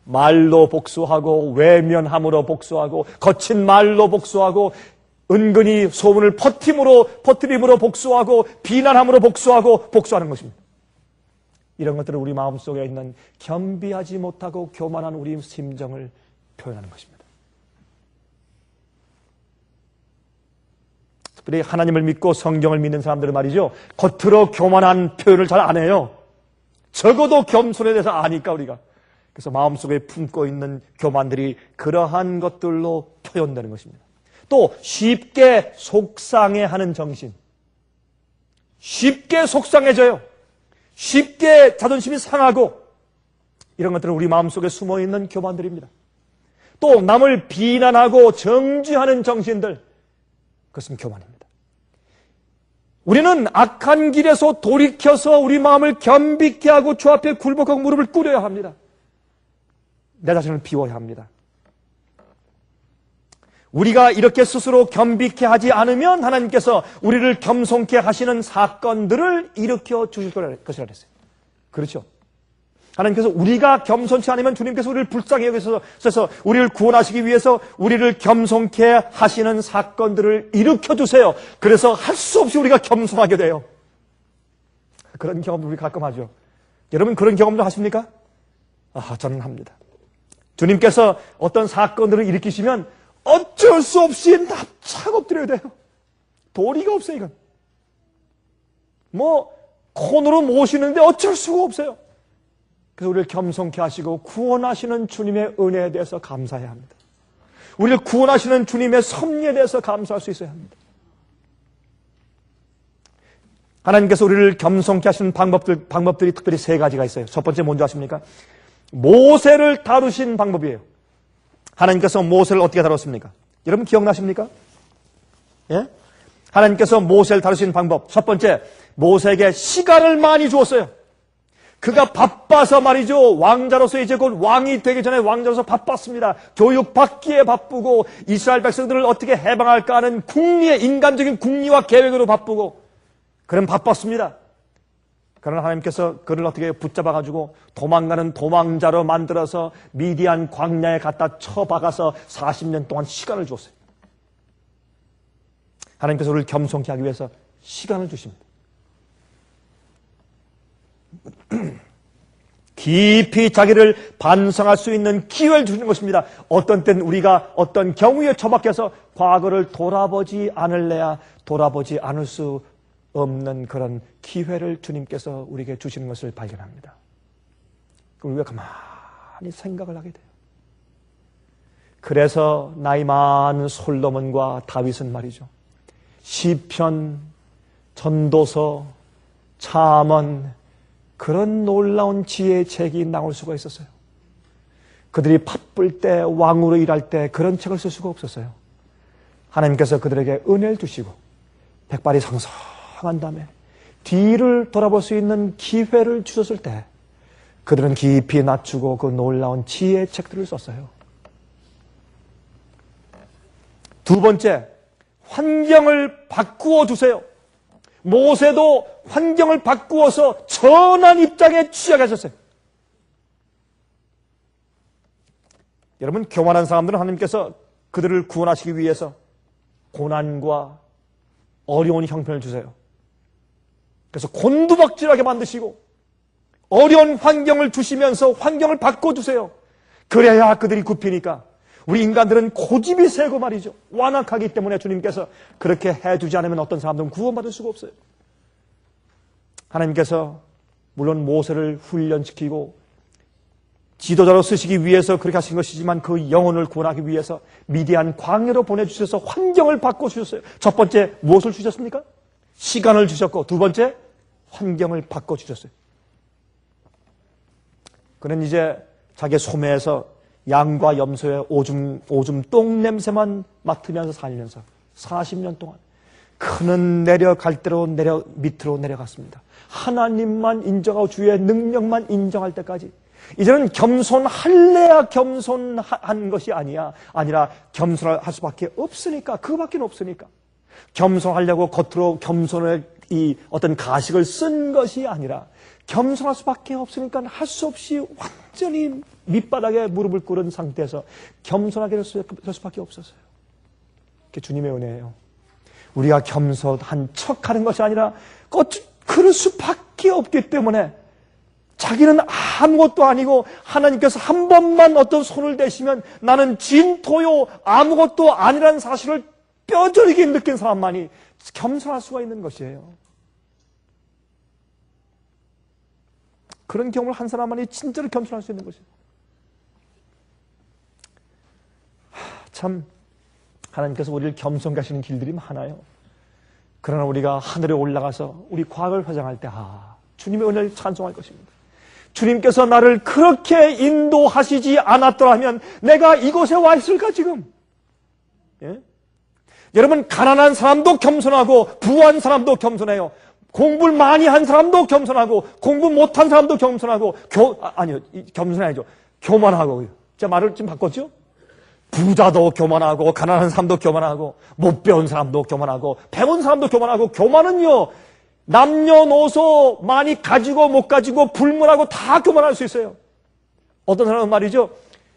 말로 복수하고, 외면함으로 복수하고, 거친 말로 복수하고, 은근히 소문을 퍼뜨림으로 복수하고, 비난함으로 복수하고, 복수하는 것입니다. 이런 것들은 우리 마음속에 있는 겸비하지 못하고 교만한 우리 심정을 표현하는 것입니다. 특별히 하나님을 믿고 성경을 믿는 사람들은 말이죠, 겉으로 교만한 표현을 잘 안 해요. 적어도 겸손에 대해서 아니까 우리가. 그래서 마음속에 품고 있는 교만들이 그러한 것들로 표현되는 것입니다. 또 쉽게 속상해하는 정신. 쉽게 속상해져요. 쉽게 자존심이 상하고, 이런 것들은 우리 마음속에 숨어있는 교만들입니다. 또 남을 비난하고 정죄하는 정신들, 그것은 교만입니다. 우리는 악한 길에서 돌이켜서 우리 마음을 겸비케 하고 주 앞에 굴복하고 무릎을 꿇어야 합니다. 내 자신을 비워야 합니다. 우리가 이렇게 스스로 겸비케 하지 않으면 하나님께서 우리를 겸손케 하시는 사건들을 일으켜 주실 것이라 그랬어요. 그렇죠? 하나님께서 우리가 겸손치 않으면 주님께서 우리를 불쌍히 여기셔서 우리를 구원하시기 위해서 우리를 겸손케 하시는 사건들을 일으켜 주세요. 그래서 할 수 없이 우리가 겸손하게 돼요. 그런 경험도 우리 가끔 하죠. 여러분 그런 경험도 하십니까? 저는 합니다. 주님께서 어떤 사건들을 일으키시면 어쩔 수 없이 납작 엎드려야 돼요. 도리가 없어요, 이건. 콘으로 모시는데 어쩔 수가 없어요. 그래서 우리를 겸손케 하시고 구원하시는 주님의 은혜에 대해서 감사해야 합니다. 우리를 구원하시는 주님의 섭리에 대해서 감사할 수 있어야 합니다. 하나님께서 우리를 겸손케 하시는 방법들이 특별히 세 가지가 있어요. 첫 번째 뭔지 아십니까? 모세를 다루신 방법이에요. 하나님께서 모세를 어떻게 다뤘습니까? 여러분 기억나십니까? 예? 하나님께서 모세를 다루신 방법. 첫 번째, 모세에게 시간을 많이 주었어요. 그가 바빠서 말이죠. 왕자로서 이제 곧 왕이 되기 전에 왕자로서 바빴습니다. 교육받기에 바쁘고 이스라엘 백성들을 어떻게 해방할까 하는 인간적인 궁리와 계획으로 바쁘고 그는 바빴습니다. 그러나 하나님께서 그를 어떻게 붙잡아가지고 도망가는 도망자로 만들어서 미디안 광야에 갖다 쳐박아서 40년 동안 시간을 주었어요. 하나님께서 우리를 겸손케 하기 위해서 시간을 주십니다. 깊이 자기를 반성할 수 있는 기회를 주는 것입니다. 어떤 때는 우리가 어떤 경우에 처박혀서 과거를 돌아보지 않을래야 돌아보지 않을 수 없는 그런 기회를 주님께서 우리에게 주시는 것을 발견합니다. 우리가 가만히 생각을 하게 돼요. 그래서 나이 많은 솔로몬과 다윗은 말이죠. 시편, 전도서, 잠언, 그런 놀라운 지혜의 책이 나올 수가 있었어요. 그들이 바쁠 때, 왕으로 일할 때 그런 책을 쓸 수가 없었어요. 하나님께서 그들에게 은혜를 주시고 백발이 성성한 다음에 뒤를 돌아볼 수 있는 기회를 주셨을 때 그들은 깊이 낮추고 그 놀라운 지혜의 책들을 썼어요. 두 번째, 환경을 바꾸어 주세요. 모세도 환경을 바꾸어서 전한 입장에 취약하셨어요. 여러분, 교만한 사람들은 하나님께서 그들을 구원하시기 위해서 고난과 어려운 형편을 주세요. 그래서 곤두박질하게 만드시고 어려운 환경을 주시면서 환경을 바꿔주세요. 그래야 그들이 굽히니까. 우리 인간들은 고집이 세고 말이죠. 완악하기 때문에 주님께서 그렇게 해주지 않으면 어떤 사람들은 구원받을 수가 없어요. 하나님께서 물론 모세를 훈련시키고 지도자로 쓰시기 위해서 그렇게 하신 것이지만 그 영혼을 구원하기 위해서 미디안 광야로 보내주셔서 환경을 바꿔주셨어요. 첫 번째 무엇을 주셨습니까? 시간을 주셨고 두 번째 환경을 바꿔주셨어요. 그는 이제 자기 소매에서 양과 염소의 오줌 똥 냄새만 맡으면서 살면서 40년 동안 그는 내려갈 대로 밑으로 내려갔습니다. 하나님만 인정하고 주의 능력만 인정할 때까지 이제는 겸손할래야 겸손한 것이 아니라 겸손할 수밖에 없으니까 그밖에 없으니까 겸손하려고 겉으로 겸손의 이 어떤 가식을 쓴 것이 아니라 겸손할 수밖에 없으니까 할 수 없이 완전히 밑바닥에 무릎을 꿇은 상태에서 겸손하게 될 수밖에 없었어요. 그게 주님의 은혜예요. 우리가 겸손한 척하는 것이 아니라 그럴 수밖에 없기 때문에 자기는 아무것도 아니고 하나님께서 한 번만 어떤 손을 대시면 나는 진토요 아무것도 아니라는 사실을 뼈저리게 느낀 사람만이 겸손할 수가 있는 것이에요. 그런 경험을 한 사람만이 진짜로 겸손할 수 있는 것이에요. 참 하나님께서 우리를 겸손케 하시는 길들이 많아요. 그러나 우리가 하늘에 올라가서 우리 과거를 회상할 때 주님의 은혜를 찬송할 것입니다. 주님께서 나를 그렇게 인도하시지 않았더라면 내가 이곳에 와 있을까 지금? 예? 여러분 가난한 사람도 겸손하고 부한 사람도 겸손해요. 공부를 많이 한 사람도 겸손하고 공부 못한 사람도 겸손하고 겸손해야죠. 교만하고. 제가 말을 좀 바꿨죠? 부자도 교만하고 가난한 사람도 교만하고 못 배운 사람도 교만하고 배운 사람도 교만하고 교만은요 남녀노소 많이 가지고 못 가지고 불문하고 다 교만할 수 있어요. 어떤 사람은 말이죠.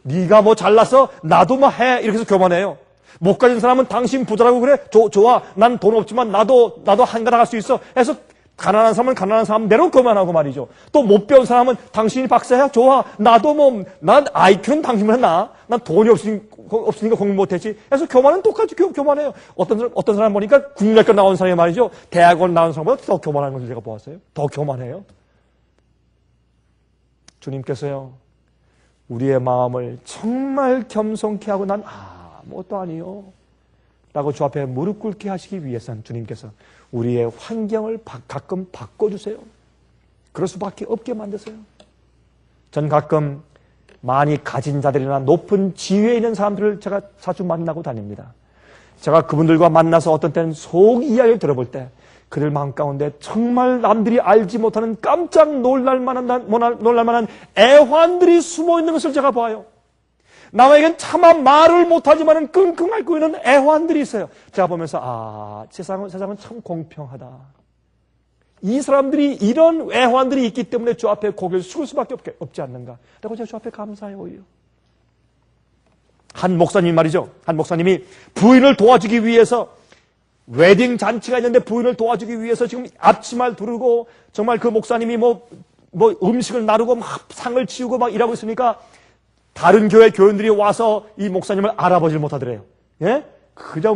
네가 뭐 잘나서 나도 뭐 해 이렇게 해서 교만해요. 못 가진 사람은 당신 부자라고 그래? 좋아. 난 돈 없지만 나도 한가닥 할 수 있어. 해서 가난한 사람은 가난한 사람대로 교만하고 말이죠. 또 못 배운 사람은 당신이 박사야? 좋아. 나도 난 IQ는 당신보다 나아. 난 돈이 없으니까 공부 못했지. 그래서 교만은 똑같이 교만해요. 어떤 사람 보니까 국내학교 나온 사람이 말이죠. 대학원 나온 사람보다 더 교만한 것을 제가 보았어요. 더 교만해요. 주님께서요. 우리의 마음을 정말 겸손케 하고 난 아무것도 아니요. 라고 주 앞에 무릎 꿇게 하시기 위해서는 주님께서 우리의 환경을 가끔 바꿔주세요. 그럴 수밖에 없게 만드세요. 전 가끔 많이 가진 자들이나 높은 지위에 있는 사람들을 제가 자주 만나고 다닙니다. 제가 그분들과 만나서 어떤 때는 속 이야기를 들어볼 때 그들 마음 가운데 정말 남들이 알지 못하는 깜짝 놀랄 만한 애환들이 숨어 있는 것을 제가 봐요. 남에겐 차마 말을 못하지만 끙끙 앓고 있는 애환들이 있어요. 제가 보면서 세상은 참 공평하다. 이 사람들이 이런 애환들이 있기 때문에 주 앞에 고개를 숙일 수밖에 없지 않는가. 라고 제가 주 앞에 감사해요. 오히려. 한 목사님 말이죠. 한 목사님이 부인을 도와주기 위해서 웨딩 잔치가 있는데 부인을 도와주기 위해서 지금 앞치마를 두르고 정말 그 목사님이 뭐 음식을 나르고 막 상을 치우고 막 일하고 있으니까 다른 교회 교인들이 와서 이 목사님을 알아보질 못하더래요. 예? 그저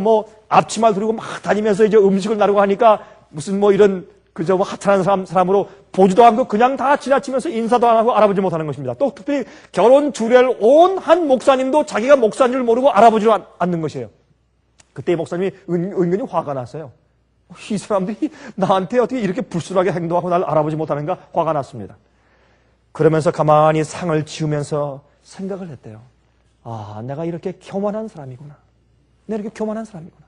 앞치마를 두르고 막 다니면서 이제 음식을 나르고 하니까 무슨 이런 그저 하찮은 사람으로 보지도 않고 그냥 다 지나치면서 인사도 안 하고 알아보지 못하는 것입니다. 또 특별히 결혼 주례를 온 한 목사님도 자기가 목사인 줄 모르고 알아보지 않는 것이에요. 그때 이 목사님이 은근히 화가 났어요. 이 사람들이 나한테 어떻게 이렇게 불순하게 행동하고 나를 알아보지 못하는가 화가 났습니다. 그러면서 가만히 상을 치우면서 생각을 했대요. 내가 이렇게 교만한 사람이구나. 내가 이렇게 교만한 사람이구나.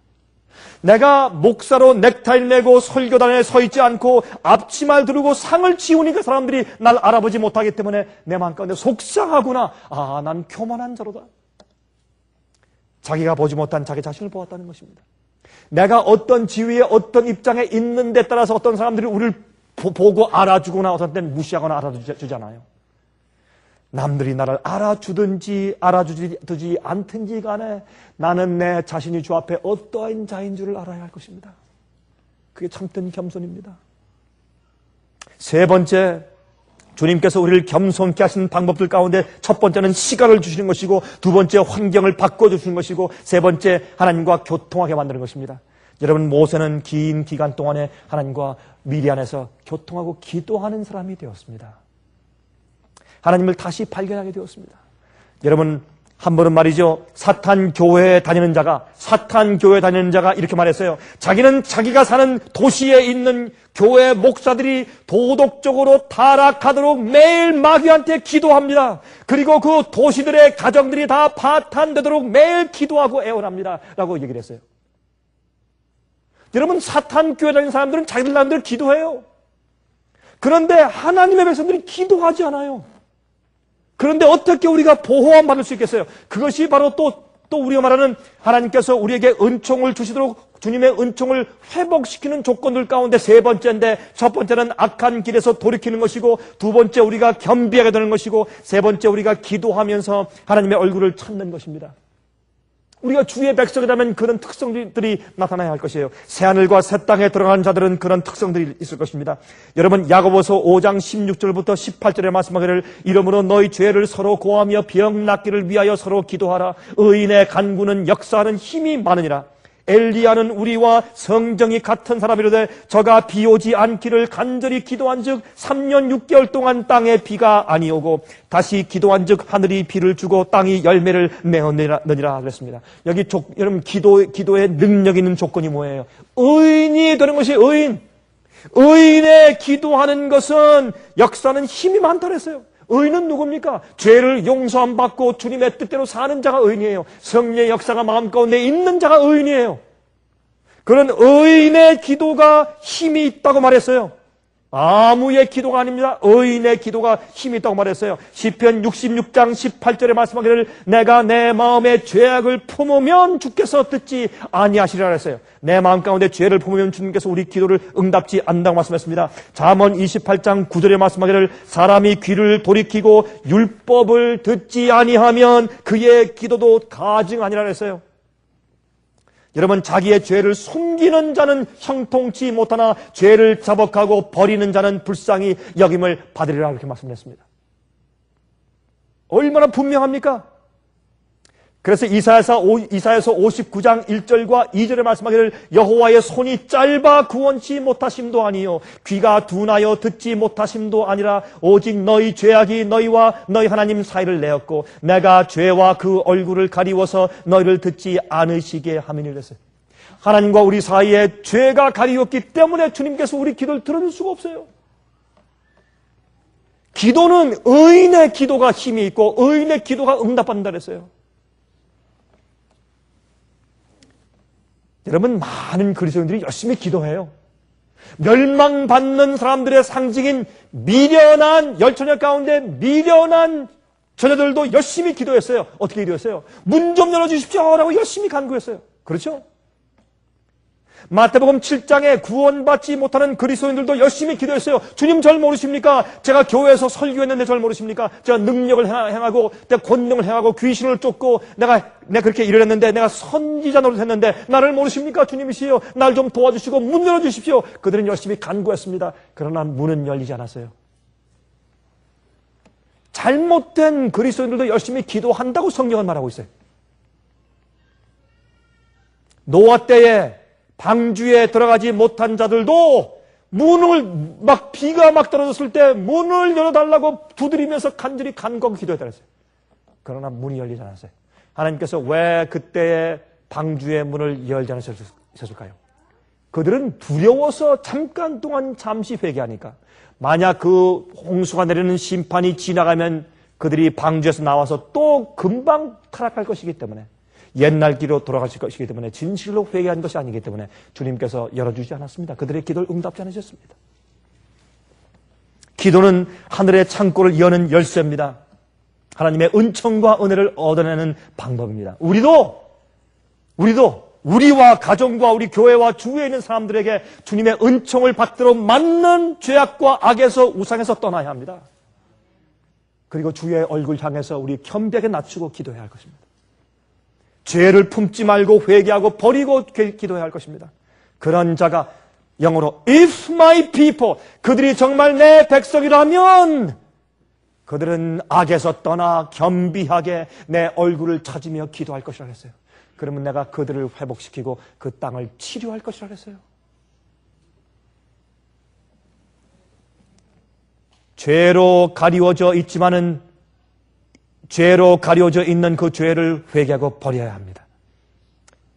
내가 목사로 넥타이를 내고 설교단에 서 있지 않고 앞치마를 두르고 상을 치우니까 사람들이 날 알아보지 못하기 때문에 내 마음 가운데 속상하구나. 난 교만한 자로다. 자기가 보지 못한 자기 자신을 보았다는 것입니다. 내가 어떤 지위에 어떤 입장에 있는 데 따라서 어떤 사람들이 우리를 보고 알아주거나 어떤 때는 무시하거나 알아주잖아요. 남들이 나를 알아주든지 알아주지 않든지 간에 나는 내 자신이 주 앞에 어떠한 자인 줄을 알아야 할 것입니다. 그게 참된 겸손입니다. 세 번째, 주님께서 우리를 겸손케 하신 방법들 가운데 첫 번째는 시간을 주시는 것이고, 두 번째 환경을 바꿔주시는 것이고, 세 번째 하나님과 교통하게 만드는 것입니다. 여러분, 모세는 긴 기간 동안에 하나님과 미디안에서 교통하고 기도하는 사람이 되었습니다. 하나님을 다시 발견하게 되었습니다. 여러분, 한 번은 말이죠, 사탄 교회에 다니는 자가 이렇게 말했어요. 자기는 자기가 사는 도시에 있는 교회 목사들이 도덕적으로 타락하도록 매일 마귀한테 기도합니다. 그리고 그 도시들의 가정들이 다 파탄되도록 매일 기도하고 애원합니다. 라고 얘기를 했어요. 여러분, 사탄 교회 다니는 사람들은 자기들 나름대로 기도해요. 그런데 하나님의 백성들이 기도하지 않아요. 그런데 어떻게 우리가 보호함 받을 수 있겠어요? 그것이 바로 또 우리가 말하는 하나님께서 우리에게 은총을 주시도록 주님의 은총을 회복시키는 조건들 가운데 세 번째인데, 첫 번째는 악한 길에서 돌이키는 것이고, 두 번째 우리가 겸비하게 되는 것이고, 세 번째 우리가 기도하면서 하나님의 얼굴을 찾는 것입니다. 우리가 주의 백성이라면 그런 특성들이 나타나야 할 것이에요. 새하늘과 새 땅에 들어간 자들은 그런 특성들이 있을 것입니다. 여러분, 야고보서 5장 16절부터 18절에 말씀하기를, 이러므로 너희 죄를 서로 고하며 병 낫기를 위하여 서로 기도하라. 의인의 간구는 역사하는 힘이 많으니라. 엘리야는 우리와 성정이 같은 사람이로되 저가 비 오지 않기를 간절히 기도한즉 3년 6개월 동안 땅에 비가 아니오고, 다시 기도한즉 하늘이 비를 주고 땅이 열매를 내느니라 그랬습니다. 여기 여러분, 기도의 능력 있는 조건이 뭐예요? 의인이 되는 것이 의인의 기도하는 것은 역사는 힘이 많다 그랬어요. 의인은 누굽니까? 죄를 용서함 받고 주님의 뜻대로 사는 자가 의인이에요. 성령의 역사가 마음 가운데 있는 자가 의인이에요. 그런 의인의 기도가 힘이 있다고 말했어요. 아무의 기도가 아닙니다. 의인의 기도가 힘이 있다고 말했어요. 시편 66장 18절에 말씀하기를, 내가 내 마음에 죄악을 품으면 주께서 듣지 아니하시리라 했어요. 내 마음 가운데 죄를 품으면 주님께서 우리 기도를 응답지 않는다고 말씀했습니다. 잠언 28장 9절에 말씀하기를, 사람이 귀를 돌이키고 율법을 듣지 아니하면 그의 기도도 가증하니라 했어요. 여러분, 자기의 죄를 숨기는 자는 형통치 못하나 죄를 자복하고 버리는 자는 불쌍히 여김을 받으리라, 이렇게 말씀했습니다. 얼마나 분명합니까? 그래서 이사야서 59장 1절과 2절에 말씀하기를, 여호와의 손이 짧아 구원치 못하심도 아니요 귀가 둔하여 듣지 못하심도 아니라 오직 너희 죄악이 너희와 너희 하나님 사이를 내었고 내가 죄와 그 얼굴을 가리워서 너희를 듣지 않으시게 함이니라 했어요. 하나님과 우리 사이에 죄가 가리웠기 때문에 주님께서 우리 기도를 들어줄 수가 없어요. 기도는 의인의 기도가 힘이 있고 의인의 기도가 응답받는다 그랬어요. 여러분, 많은 그리스도인들이 열심히 기도해요. 멸망받는 사람들의 상징인 미련한 열처녀 가운데 미련한 처녀들도 열심히 기도했어요. 어떻게 기도했어요? 문 좀 열어주십시오 라고 열심히 간구했어요. 그렇죠? 마태복음 7장에 구원받지 못하는 그리스도인들도 열심히 기도했어요. 주님, 절 모르십니까? 제가 교회에서 설교했는데 절 모르십니까? 제가 능력을 행하고 내가 권능을 행하고 귀신을 쫓고 내가 그렇게 일을 했는데, 내가 선지자 노릇했는데 나를 모르십니까? 주님이시여, 날 좀 도와주시고 문 열어주십시오. 그들은 열심히 간구했습니다. 그러나 문은 열리지 않았어요. 잘못된 그리스도인들도 열심히 기도한다고 성경은 말하고 있어요. 노아 때에 방주에 들어가지 못한 자들도 비가 막 떨어졌을 때 문을 열어달라고 두드리면서 간절히 간구하고 기도했다 그랬어요. 그러나 문이 열리지 않았어요. 하나님께서 왜 그때의 방주의 문을 열지 않으셨을까요? 그들은 두려워서 잠깐 동안 잠시 회개하니까, 만약 그 홍수가 내리는 심판이 지나가면 그들이 방주에서 나와서 또 금방 타락할 것이기 때문에, 옛날 길로 돌아가실 것이기 때문에, 진실로 회개한 것이 아니기 때문에 주님께서 열어주지 않았습니다. 그들의 기도를 응답지 않으셨습니다. 기도는 하늘의 창고를 여는 열쇠입니다. 하나님의 은총과 은혜를 얻어내는 방법입니다. 우리도 우리와 가정과 우리 교회와 주위에 있는 사람들에게 주님의 은총을 받도록 맞는 죄악과 악에서 우상에서 떠나야 합니다. 그리고 주의 얼굴 향해서 우리 겸비하게 낮추고 기도해야 할 것입니다. 죄를 품지 말고 회개하고 버리고 기도해야 할 것입니다. 그런 자가 영어로 if my people, 그들이 정말 내 백성이라면 그들은 악에서 떠나 겸비하게 내 얼굴을 찾으며 기도할 것이라 했어요. 그러면 내가 그들을 회복시키고 그 땅을 치료할 것이라 했어요. 죄로 가리워져 있지만은 죄로 가려져 있는 그 죄를 회개하고 버려야 합니다.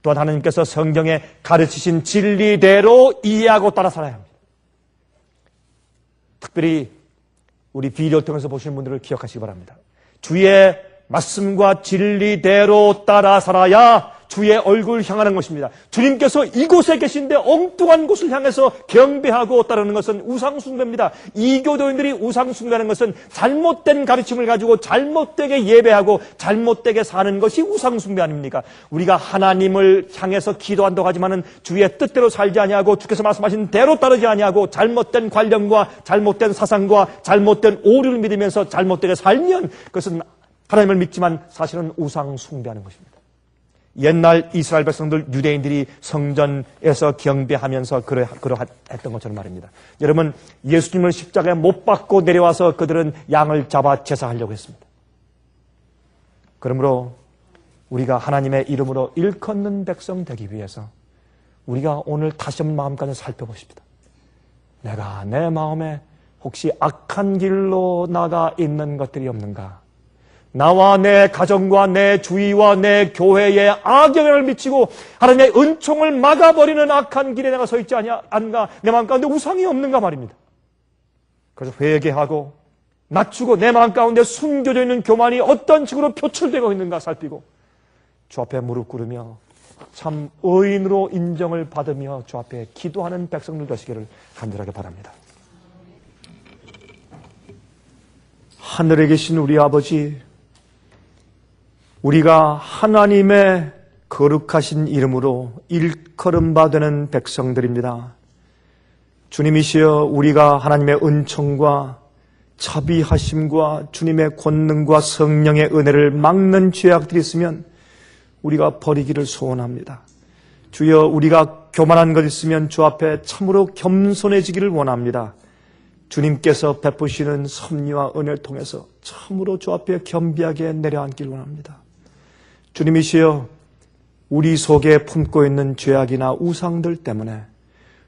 또한 하나님께서 성경에 가르치신 진리대로 이해하고 따라 살아야 합니다. 특별히 우리 비디오 통해서 보시는 분들을 기억하시기 바랍니다. 주의 말씀과 진리대로 따라 살아야 주의 얼굴 향하는 것입니다. 주님께서 이곳에 계신데 엉뚱한 곳을 향해서 경배하고 따르는 것은 우상숭배입니다. 이교도인들이 우상숭배하는 것은 잘못된 가르침을 가지고 잘못되게 예배하고 잘못되게 사는 것이 우상숭배 아닙니까? 우리가 하나님을 향해서 기도한다고 하지만은 주의 뜻대로 살지 아니하고 주께서 말씀하신 대로 따르지 아니하고 잘못된 관념과 잘못된 사상과 잘못된 오류를 믿으면서 잘못되게 살면 그것은 하나님을 믿지만 사실은 우상숭배하는 것입니다. 옛날 이스라엘 백성들 유대인들이 성전에서 경배하면서 그러했던 것처럼 말입니다. 여러분, 예수님을 십자가에 못 박고 내려와서 그들은 양을 잡아 제사하려고 했습니다. 그러므로 우리가 하나님의 이름으로 일컫는 백성 되기 위해서 우리가 오늘 다시 한번 마음까지 살펴보십시다. 내가 내 마음에 혹시 악한 길로 나가 있는 것들이 없는가? 나와 내 가정과 내 주위와 내 교회에 악영향을 미치고 하나님의 은총을 막아버리는 악한 길에 내가 서 있지 않은가? 내 마음 가운데 우상이 없는가 말입니다. 그래서 회개하고 낮추고 내 마음 가운데 숨겨져 있는 교만이 어떤 식으로 표출되고 있는가 살피고 주 앞에 무릎 꿇으며 참 의인으로 인정을 받으며 주 앞에 기도하는 백성들 되시기를 간절하게 바랍니다. 하늘에 계신 우리 아버지, 우리가 하나님의 거룩하신 이름으로 일컬음받는 백성들입니다. 주님이시여, 우리가 하나님의 은총과 자비하심과 주님의 권능과 성령의 은혜를 막는 죄악들이 있으면 우리가 버리기를 소원합니다. 주여, 우리가 교만한 것 있으면 주 앞에 참으로 겸손해지기를 원합니다. 주님께서 베푸시는 섭리와 은혜를 통해서 참으로 주 앞에 겸비하게 내려앉기를 원합니다. 주님이시여, 우리 속에 품고 있는 죄악이나 우상들 때문에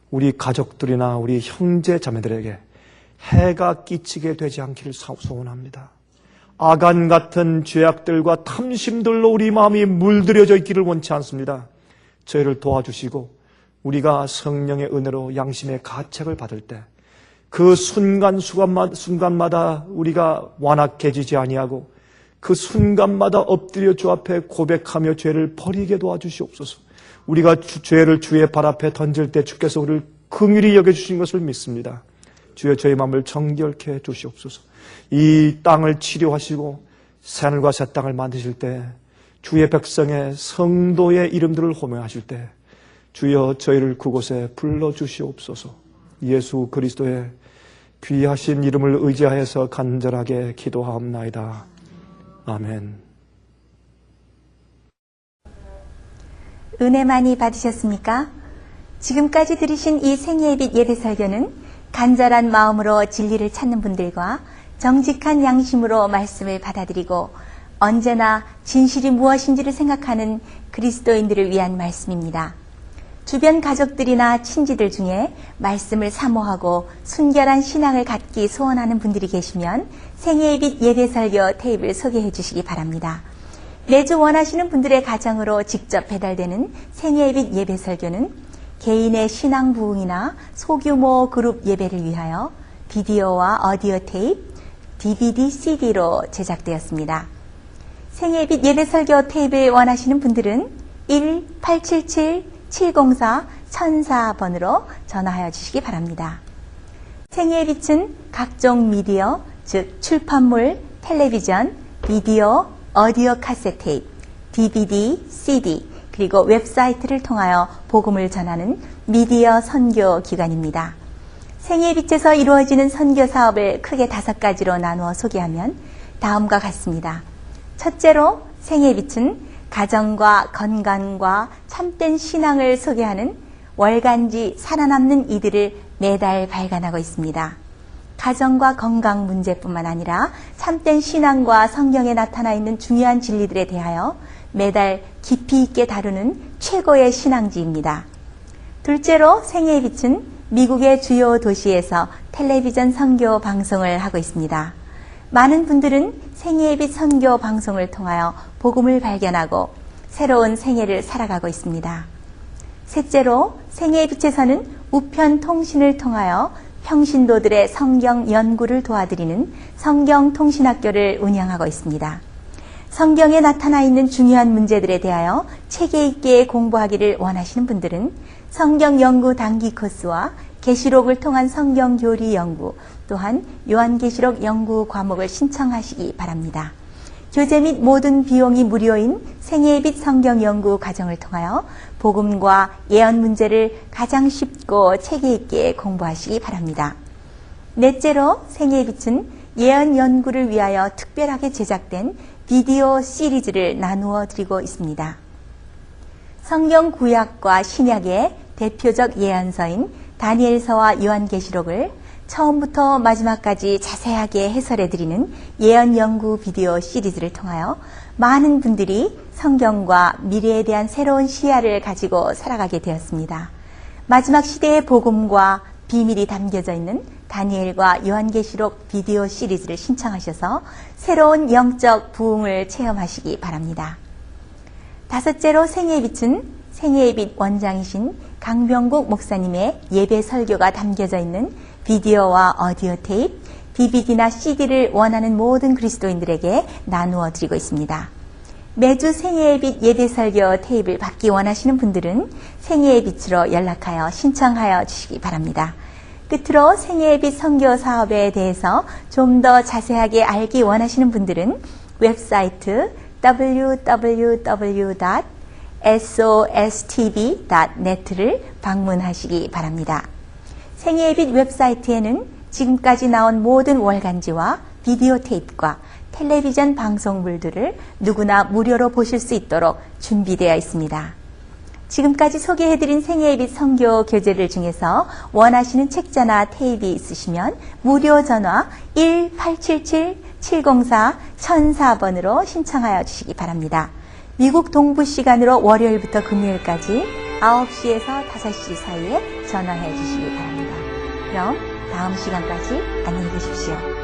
우리 가족들이나 우리 형제 자매들에게 해가 끼치게 되지 않기를 소원합니다. 아간 같은 죄악들과 탐심들로 우리 마음이 물들여져 있기를 원치 않습니다. 저희를 도와주시고 우리가 성령의 은혜로 양심의 가책을 받을 때 그 순간마다 우리가 완악해지지 아니하고 그 순간마다 엎드려 주 앞에 고백하며 죄를 버리게 도와주시옵소서. 우리가 죄를 주의 발 앞에 던질 때 주께서 우리를 긍휼히 여겨주신 것을 믿습니다. 주여, 저희 마음을 정결케 해주시옵소서. 이 땅을 치료하시고 새하늘과 새 땅을 만드실 때 주의 백성의 성도의 이름들을 호명하실 때 주여, 저희를 그곳에 불러주시옵소서. 예수 그리스도의 귀하신 이름을 의지하여서 간절하게 기도하옵나이다. 아멘. 은혜 많이 받으셨습니까? 지금까지 들으신 이 생애의 예배 설교는 간절한 마음으로 진리를 찾는 분들과 정직한 양심으로 말씀을 받아들이고 언제나 진실이 무엇인지를 생각하는 그리스도인들을 위한 말씀입니다. 주변 가족들이나 친지들 중에 말씀을 사모하고 순결한 신앙을 갖기 소원하는 분들이 계시면 생애의 빛 예배 설교 테이블 소개해 주시기 바랍니다. 매주 원하시는 분들의 가정으로 직접 배달되는 생애의 빛 예배 설교는 개인의 신앙 부흥이나 소규모 그룹 예배를 위하여 비디오와 오디오 테이프, DVD, CD로 제작되었습니다. 생애의 빛 예배 설교 테이블 원하시는 분들은 1-877-704-1004번으로 전화하여 주시기 바랍니다. 생애의 빛은 각종 미디어, 즉 출판물, 텔레비전, 비디오, 오디오 카세트 테이프, DVD, CD, 그리고 웹사이트를 통하여 복음을 전하는 미디어 선교 기관입니다. 생애의 빛에서 이루어지는 선교 사업을 크게 5가지로 나누어 소개하면 다음과 같습니다. 첫째로 생애의 빛은 가정과 건강과 참된 신앙을 소개하는 월간지 살아남는 이들을 매달 발간하고 있습니다. 가정과 건강 문제뿐만 아니라 참된 신앙과 성경에 나타나 있는 중요한 진리들에 대하여 매달 깊이 있게 다루는 최고의 신앙지입니다. 둘째로 생애의 빛은 미국의 주요 도시에서 텔레비전 선교 방송을 하고 있습니다. 많은 분들은 생애의 빛 선교 방송을 통하여 복음을 발견하고 새로운 생애를 살아가고 있습니다. 셋째로 생애의 빛에서는 우편 통신을 통하여 평신도들의 성경 연구를 도와드리는 성경통신학교를 운영하고 있습니다. 성경에 나타나 있는 중요한 문제들에 대하여 체계 있게 공부하기를 원하시는 분들은 성경 연구 단기 코스와 계시록을 통한 성경 교리 연구, 또한 요한계시록 연구 과목을 신청하시기 바랍니다. 교재 및 모든 비용이 무료인 생애의 빛 성경 연구 과정을 통하여 복음과 예언 문제를 가장 쉽고 체계 있게 공부하시기 바랍니다. 넷째로 생애의 빛은 예언 연구를 위하여 특별하게 제작된 비디오 시리즈를 나누어 드리고 있습니다. 성경 구약과 신약의 대표적 예언서인 다니엘서와 요한계시록을 처음부터 마지막까지 자세하게 해설해 드리는 예언 연구 비디오 시리즈를 통하여 많은 분들이 성경과 미래에 대한 새로운 시야를 가지고 살아가게 되었습니다. 마지막 시대의 복음과 비밀이 담겨져 있는 다니엘과 요한계시록 비디오 시리즈를 신청하셔서 새로운 영적 부흥을 체험하시기 바랍니다. 다섯째로 생애의 빛은 생애의 빛 원장이신 강병국 목사님의 예배 설교가 담겨져 있는 비디오와 오디오 테이프, DVD나 CD를 원하는 모든 그리스도인들에게 나누어 드리고 있습니다. 매주 생애의 빛 예배 설교 테이프를 받기 원하시는 분들은 생애의 빛으로 연락하여 신청하여 주시기 바랍니다. 끝으로 생애의 빛 선교 사업에 대해서 좀 더 자세하게 알기 원하시는 분들은 웹사이트 www.sostv.net를 방문하시기 바랍니다. 생애의 빛 웹사이트에는 지금까지 나온 모든 월간지와 비디오 테이프와 텔레비전 방송물들을 누구나 무료로 보실 수 있도록 준비되어 있습니다. 지금까지 소개해드린 생애의 빛 선교 교재들 중에서 원하시는 책자나 테이프 있으시면 무료 전화 1877-704-1004번으로 신청하여 주시기 바랍니다. 미국 동부 시간으로 월요일부터 금요일까지 9시에서 5시 사이에 전화해 주시기 바랍니다. 그럼 다음 시간까지 안녕히 계십시오.